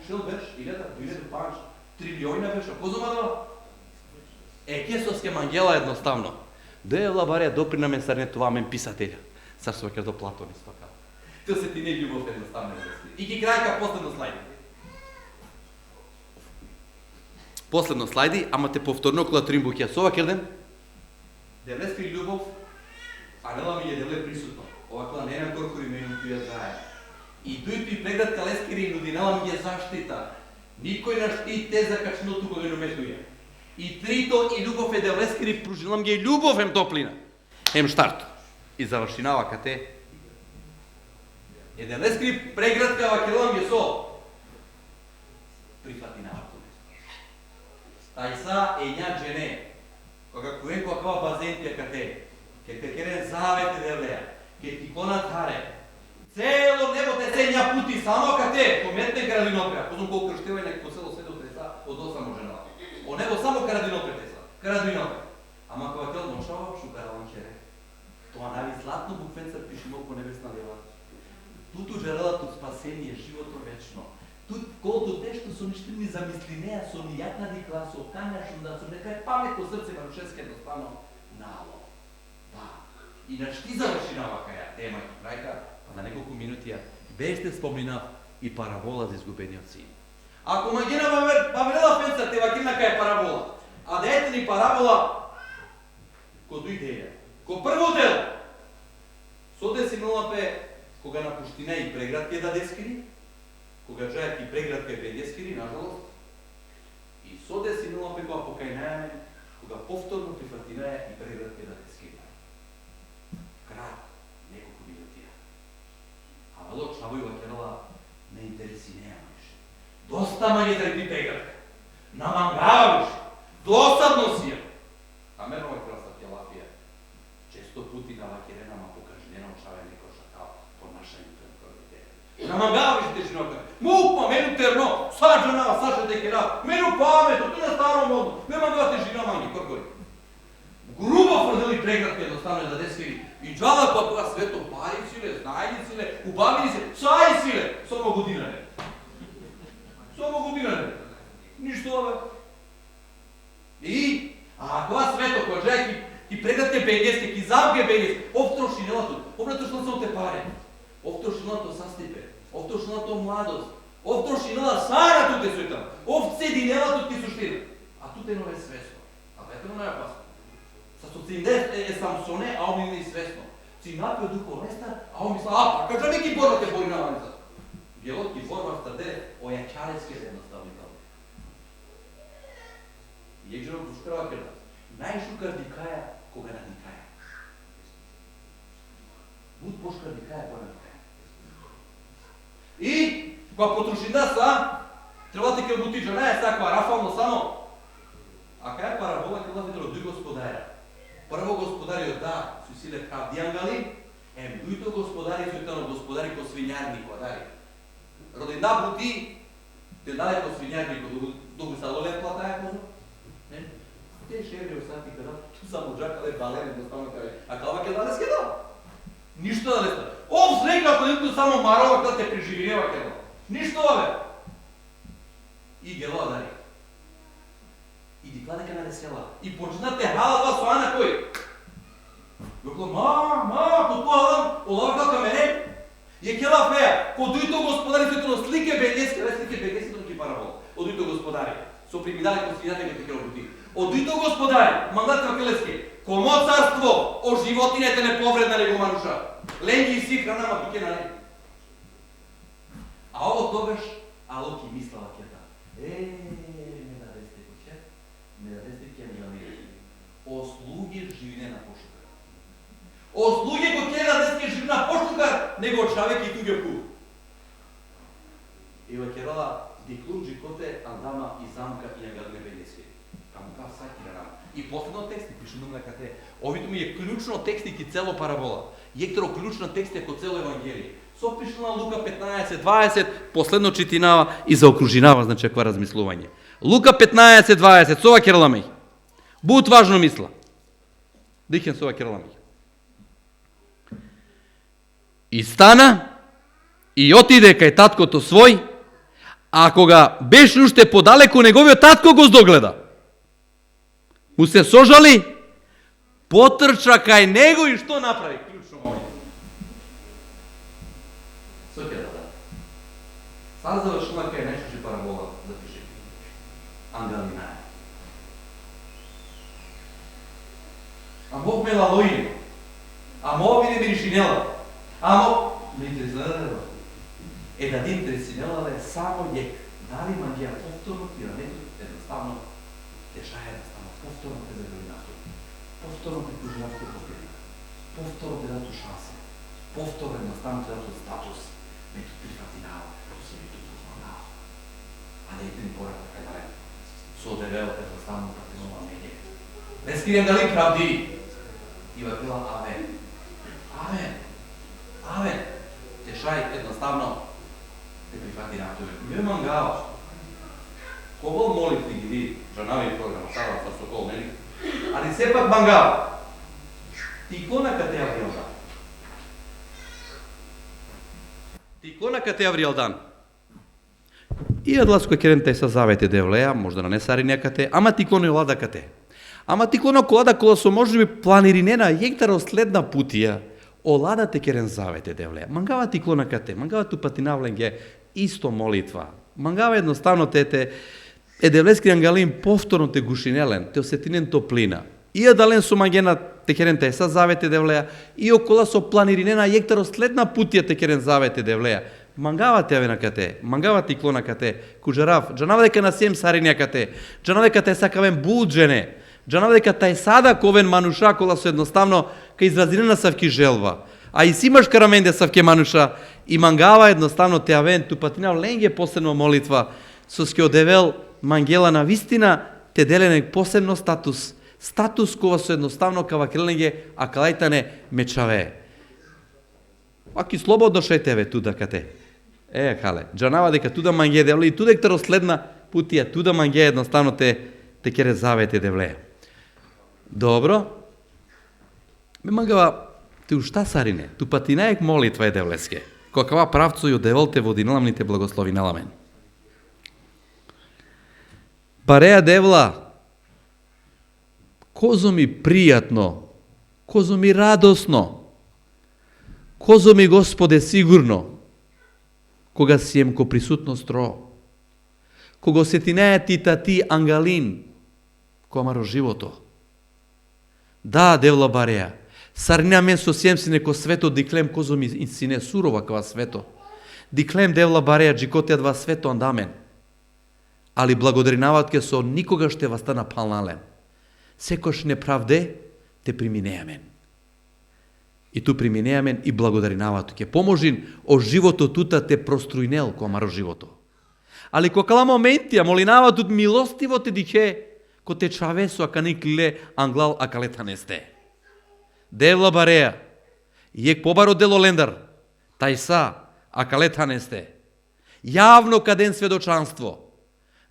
Шел беш, 1000 панч, трилиона беше, козума да? Кесовске мангела едноставно. Девла баре допринаме сарнетувамен писателя. Сарсува ке до Платон исто као. Тоа се ти не љубов едноставно. И ки крајка последно слайди, ама те повторно кола Тримбуќа сова керден. Девлески љубов, а нела ми е девле присутно. Ова кола не е на коркори мену ти ја знае. И дујто и преград калескири и нудинела ми е заштита. Никој на штите за качното го венометуја. И трито и љубов е девлескири, пружилам ги љубов ем топлина. Ем штарто. И завршинава кате. Е девлескири преградка вакелам ги со. Прифатинава. Тај са е ња джене. Кога куенко аква базентија кате. Ке те керен завете девлеја. Ке ти конат харе. Цело небо те се ња пути само кате. Пометне градинопреа. Позум колко крштева и неко село седо треса од 8 можена. О небо само градинопре теса. Градинопре. Ама кога тел мошава, шукаралан чере. Тоа нави златно буквенца пишимо по небесна лева. Туту жерелато спасение, живото вечно. Тут колото те што со ништо ни замислинеа, со нијакна дикла, со канјашно да со нека е паметно срце варушеске едноставно нало. Да. И на шти завршинава каја тема и крајка, па на неколку минути ја беште спомнинав и парабола за изгубениот син. Ако магина ваврела фенца те вакина кај парабола, а да ете ни парабола ко дујде ко прво дело, соде си нулапе кога на пуштина и преградке да дескири, кога джајат и преградке бе дескири, нажалост, и соде си нулапе кога покајнајаме, кога повторно прифатинаја и преградке да дескири. Крат, неколку минутија. А мало чавој вакерала не интереси неа миш. Доста мање трепи преградка. Намангаваш, досадно си ја. А мерно вакерала са тјелафија. Често пути на вакерена, ма покажнена очаве некој шакал понашање пред родите. Намангаваш те жинока. Мук мену терно, саджанава, саджа декера, мену памето, ти на старо модно. Не мангавате жина манги, коркори. Грубо фрдели преградка едноставно да дескери. И джала па тоа свето пари силе, знајни силе, убавини се, цај силе, само годинаре. Само годинаре. Ништо ове. И, а тоа свето, која джајки, ти преградке бегеске, ки завге бегеске, овтрошинелато, овтрошинелато те паре, овтрошинелато састипе, овтрошинелато младост, овтрошинела сара туте сујта, овцединелато ти суштина. А туте нове свесто. А ветено не е опасно. Sa su cinde Samsone, a on mi svesno. Ci napio duho nesta, a on misla, a pa kaže neki borba te bori na vanca. Bjelotki borba stade ojačareske jednostavni tamo. Jegžero duškrava krda. Najšukar dikaja, koga na dikaja. Bud boškar dikaja, koga na dikaja. I, kога потрошина са, trebate ке бутиджа, не е саква, рафално само. А кај парабола ке лази други господаря. Прво господариот да, су силе хавдијангали, дуито господари су тано господари ко свињарни кладари. Роден да бути, те даде ко свињарни ко дугу са лоле платаја козу. Те шеври остати када, ту само джакале бален едноставно кај, а кава ке дали скеда. Ништо да не ста. Ов злека ако нито само марова када те преживева кеда. Ништо бе. И гело дари. И дикла дека не села. И почна те халава со ана кој. Докло потуалам, олавка ка мене. Е кела феја, кодуито господари сето на слике белески, ги парабол. Одуито господари, со примидали консидијате ке те керобути. Одуито господари, мандат келески, комо царство, о животинете не повреднали го мануша. Ленги и си храна ма пике на не. А ово тогаш, Алоки мислала кета. Не дадесте куче, не дадесте ке ми намери. О слуги живине на пошукар. О слуги го ке дадесте живине на пошукар, него човек и туѓе пу. И вакерала диклунджи коте андама и замка и агарне белеси. Каму кав саки да рам. И последно текст пише на кате. Овито ми е клучно текст ки цело парабола. Екторо клучна текст ко цело евангелие. Со пише на Лука 15:20, последно читинава и заокружинава значи каква размислување. Лука 15:20, сова керламеј. Буд важно мисла. Дихен сова керламеј. И стана и отиде кај таткото свој, а кога беше уште подалеку, неговиот татко го здогледа. Му се сожали, потрча кај него и што направи? Клучно момент. Сокје да. Сад завршила кај најчеши парабола, запиши. Ангелина. А Бог ме лалои. А моби не миришинела. Амо, ме интересува. Да ти интересувала е само јек. Дали магија повторно пирамидот едноставно тешаја едноставно повторно те загринато. Повторно те тужнавте победи. Повторно те дату шанса. Повторно едноставно те дату статус. Ме ту прифатинава, ту се ви ту познава. А да ите ни пората кај дале. Со девел едноставно пратинува мене. Не скрием дали правди. И вакила авен. Авен. Авен. Тешај едноставно те прифати на тоа. Ме мангава. Кого молитви ги ви, жанави програм, сава са сокол, нели? Али сепак мангава. Ти кона кате авријалдан. Ти кона кате авријалдан. И адлас кој керен тај са завете девлеја, можда на не сари некате, ама ти коно и лада кате. Ама ти коно колада кола со можеби планиринена јектара следна путија, олада те керен завете девлеја. Мангава ти клона кате, мангава ту патинавленге, исто молитва. Мангава едноставно те девлески ангалин повторно те гушинелен, те осетинен топлина. И дален со мангена те керен те са завете девлеја, и окола со планиринена јектаро следна путија те керен завете девлеја. Мангава те авена кате, мангава ти клона кате, кужарав, джанава дека на сем саринја кате, джанава дека те сакавен буџене, джанава дека тај сада ковен мануша кола со едноставно кај изразинена савки желва. А и си имаш караменде савке мануша и мангава едноставно те авен ту патинав ленге посебно молитва со ски одевел мангела на вистина те делене посебно статус. Статус кова со едноставно кава креленге а калајтане мечаве. Аки слободно шајтеве туда кате. Хале, джанава дека туда манге девле и туда ектаро следна путија, туда манге едноставно те кере завете девле. Добро. Ме мангава ти ушта сарине, ту патинаек молитва е девлеске. Каква правцу ја деволте водиналамните благослови наламен. Пареја девла, козо ми пријатно, козо ми радосно, козо ми Господе сигурно, кога си ем ко присутно стро, кога сетинеја ти тати ангалин, комаро живото. Да, девла бареја, сарина мен со сем си неко свето диклем козо ми сине сурова кава свето. Диклем девла бареја джикотеа два свето андамен. Али благодаринават ке со никога ще вастана палнален. Секош неправде те приминеамен. И ту приминеамен и благодаринават ке поможин о живото тута те прострујнел комаро живото. Али кокала моменти, молинават от милостиво те дихе, ко те чавесо ака никле англал акалета не сте. Девла бареја, јек побаро дело лендар, тај са акалета не сте. Јавно каден сведочанство,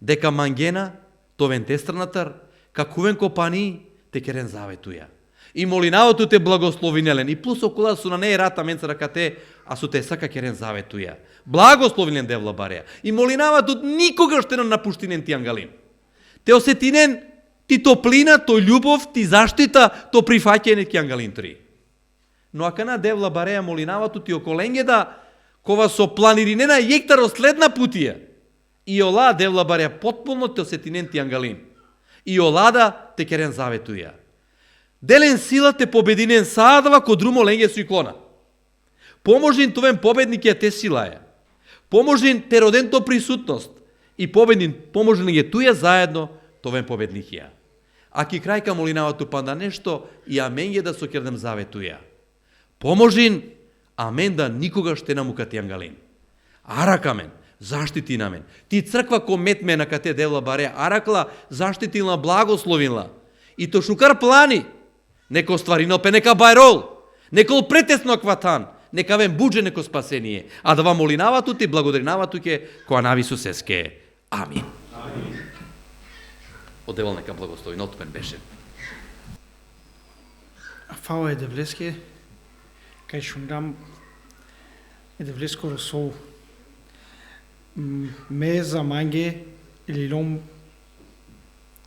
дека мангена, товен тестранатар, какувен копани те керен заветуја. И молинавото те благословинелен. И плюс окола су на неј рата мен ракате, а су те сака керен заветуја. Благословинен девла бареја. И молинавото никогаш те не напуштинен ти ангалин. Те осетинен ти топлина, тој љубов, ти заштита, то прифаќање ки ангалин 3. Но ака на девла бареја молинавато ти околенге да кова со планиринена јектар следна путија. И ола девла бареја потполно те осетинен ти ангалин. И олада те керен заветуја. Делен сила те побединен саадава ко друмо ленге су иклона. Поможин товен победник ја те силаја. Поможин те роден то присутност. И поможин ја туја заедно товен победник ја. Аки крајка молинавато панда нешто и амен ја да со кердем заветуја. Поможин, амен да никогаш те намукати ангалин. Аракамен, заштити на мен. Ти црква ко метме на кате девла баре, аракла, заштитила, благословила. И то шукар плани, неко стваринал пе нека бајрол, некол претесно кватан, нека вен буџе неко спасение, а да вам молинавату ти благодаринавату ке која нави сусеске. Амин. Одевал нека благослови, нотпен беше. Фала е девлеске, кај шундам е девлеско росол. Ме за манге или лом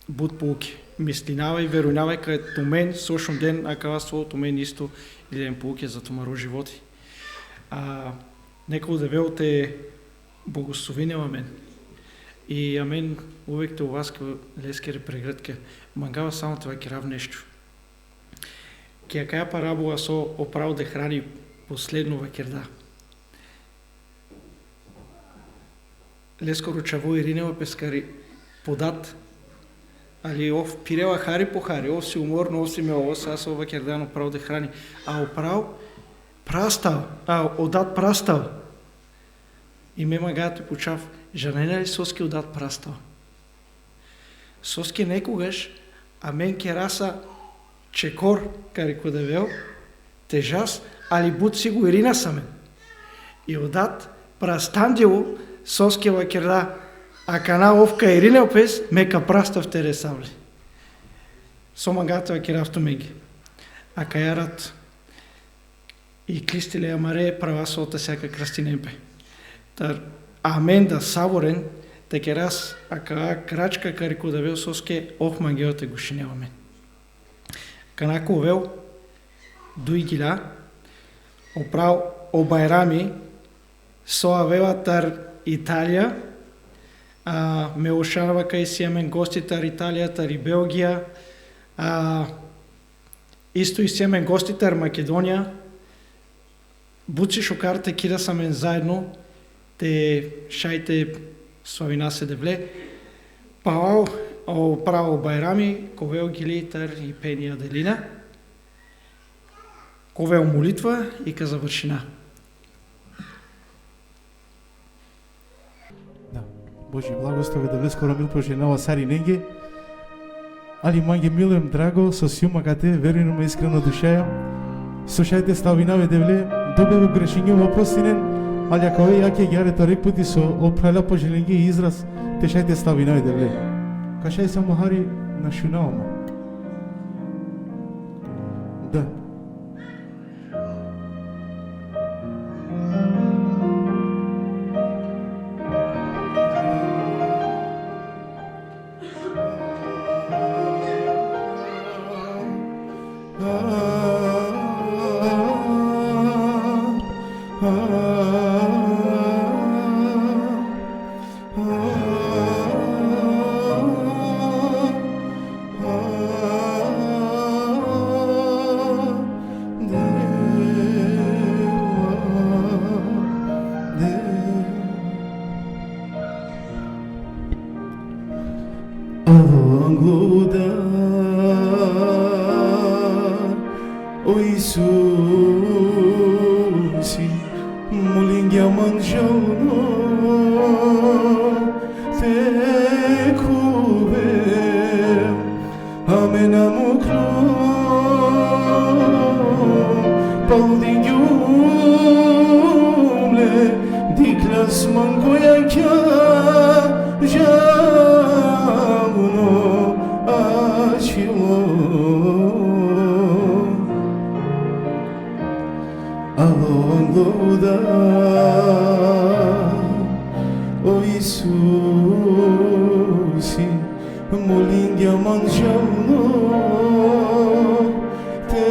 буд полки. Мислинавај, верујнавај кај томен, сошон ден, а кава со томен исто или ден полки за томаро животи. Некој девел те благословинела мен. И амен увек те уваска лескере преградке. Мангава само това кирав нешто. Ке каја парабола со оправ да храни последно вакерда. Лескоро чаво Иринева пескари подат, али ов пирева хари по хари, ов си уморно, ов си ме ово, са со вакердан оправ да храни. А оправ прастал, одат прастал. И ме магато почав, жанена ли соски одат прастал? Соски некогаш, а мен ке раса чекор, кари кодевел, тежас, али буд си го Ирина самен. И одат прастандило, соски вакерда, а кана овка Ирина опес, мека прастав тересавли. Со магата вакеравто меги. А кајарат и Кристиле Амаре права сота сяка крастинемпе. Тар амен да саворен, те ке раз, а каа крачка кари кодевел соске, ох мангеоте гушиневаме. Канако вел, дуи гила, оправ обајрами, соа вела тар Италија, ме ошарва кај си амен гости тар Италија, тар и Белгија, исто и си амен гости тар Македонија, буци шокарте кида самен заедно, те шајте славина се девле, пао право бајрами, ковел гили тар и пенија делина, ковел молитва и ка завршина. Божи благослови да вле скоро мил поженава Сари Ненге. Али манге милуем драго, со сјума кате, верујно искрено душаја. Слушајте славинаве девле, добево грешињу опростинен, али ако е јаке гјаре торек пути со опрала пожеленге и израз, те шајте славинаве девле. Кашај само хари на шунавама. Да. Mangoya blagodat. O Isusi, molindia mangiano, te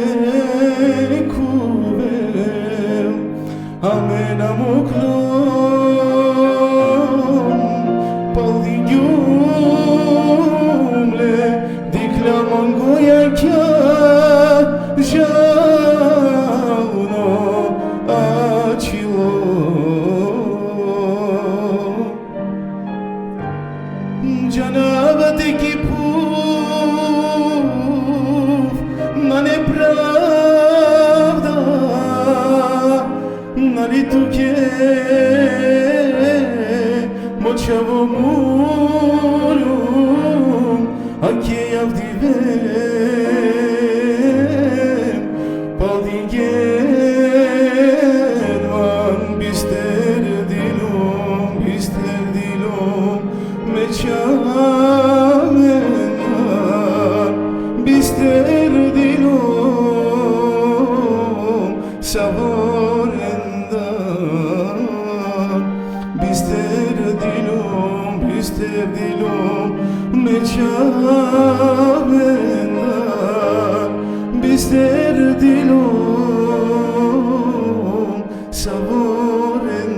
cuvem, amen amoklon, paldigiumle, diclamon goiakia, jauno acilo. Janavati puf na nepravda nali tuke moćavo mulum ake javdivem paldingen van bister dilum meçamenar bister dilum savorendar bister dilum meçamenar bister dilum savorendar.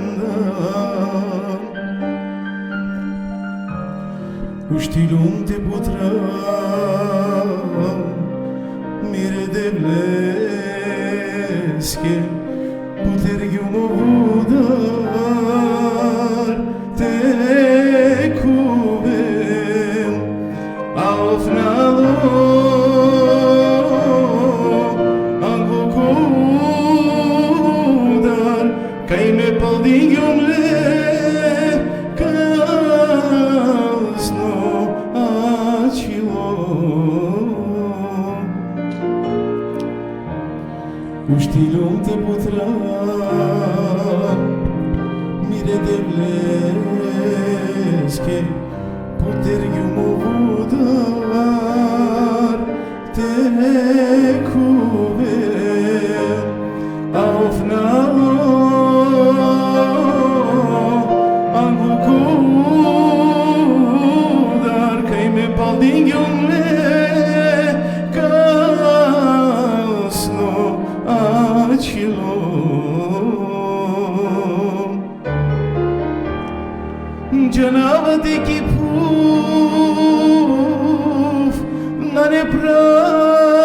Uștilum te putra mire devleske putergium udar te cuvem aufnalo angukudar kai me paldigium le Uștilum te putra mire devleske putergium udar te cuvem aufnalo angukudar kai me paldigium le kasno acilom Janavati ki puf na nepravda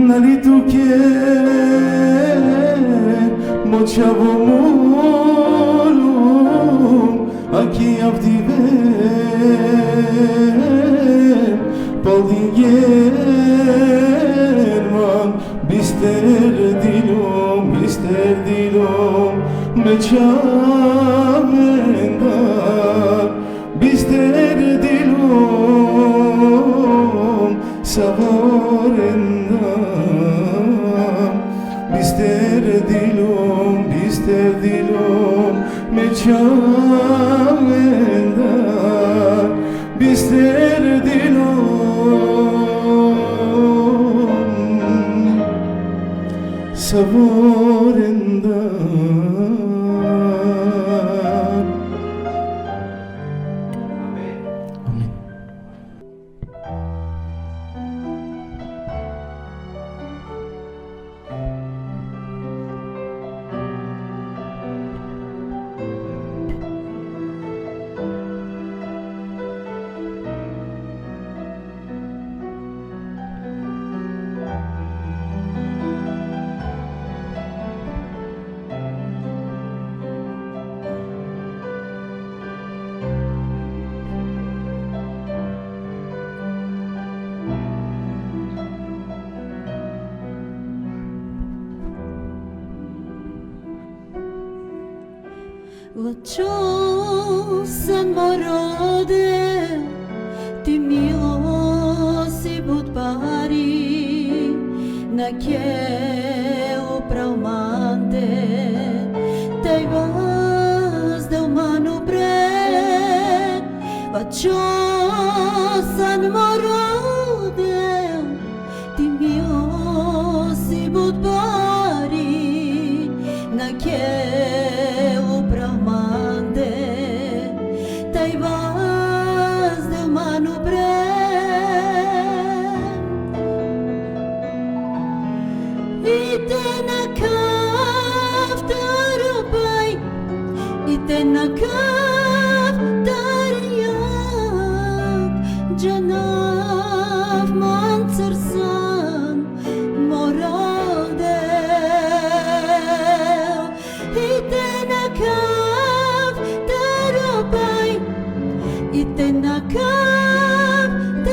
nali tuke moćavo mulum aki avdivem paldingen man bister dilum meçamenar bister dilum savorendar bister dilum meçamenar bister dilum savorendar. Лъчосан мороде, ти милоси будбари, на ке опралманде, тай въздел ману бре. Лъчосан мороде, ти милоси будбари, taj vas del manu Ite na kaftarubay, ite na kaftariyak, Janav mansarsan moradel. Ite na kaftarubay, ite na kaftariyak,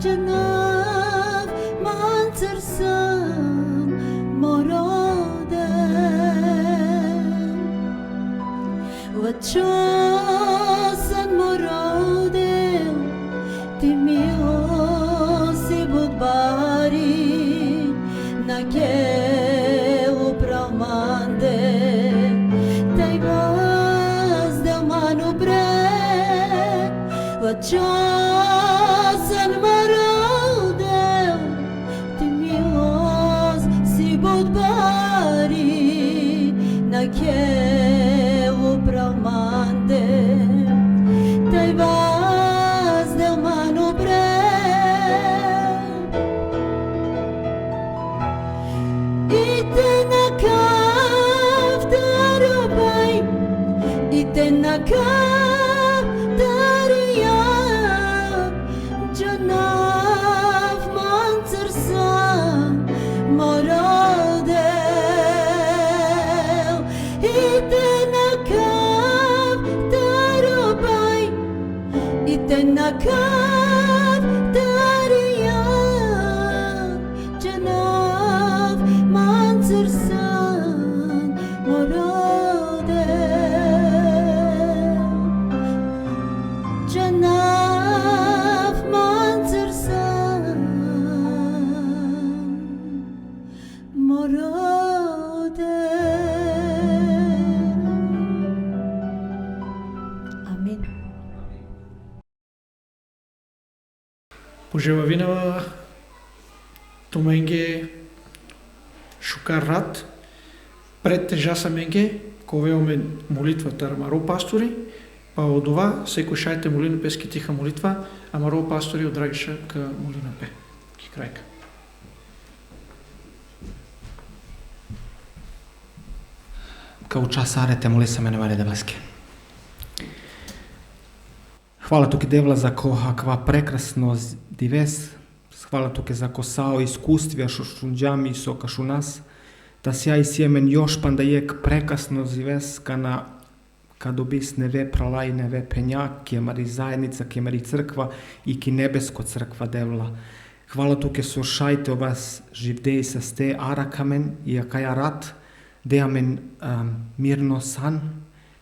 Janav mansarsan moradel. Vachosan moradel, ti milosti budbari, na gelu pramande, taj vas del manu Vachosan moradel, ti milosti budbari, na gelu pramande, taj vas del manu Ite na kaftarubay, ite na kaftariyak, Janav mansarsan moradel. Ite na kaftarubay, ite na kaftariyak, Janav mansarsan moradel. Janav mansarsan moradel. Amin. Пожелавинава туменге шукаррат пред тежаса менге ковеоме молитвата Амаро пастори, па од ова секој шајте молина пески тиха молитва, Амаро пастори одрагиша ка молина пе. Ки крајка. Kao časarete, moli se mene Marija Devleske. Hvala tuke Devla za kakva prekrasnost dives. Hvala tuke za kosao iskustvija šušunđami sokaš u nas. Da sja i sjemen još pandajek prekrasnost dives kad obis neve pralaj, neve penjak, kjemari zajednica, kjemari crkva i ki nebesko crkva Devla. Hvala tuke sošajte o vas živdej sa ste arakamen i akaja rat, deamen mirno san,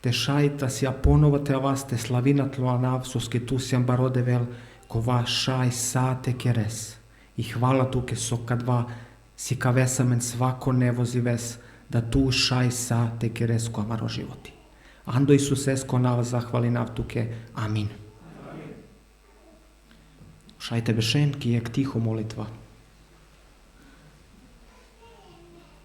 te šajta si ponovate vas te slavinatlo anav soske tu sjam barodevel ko va šaj sate keres. I hvala tuke so kadva si kavesamen svako nevozi ves da tu šaj sate keres ko amaro životi. Ando Isusesko nav zahvali nav tuke. Amin. Šajte bešen ki je tiho molitva.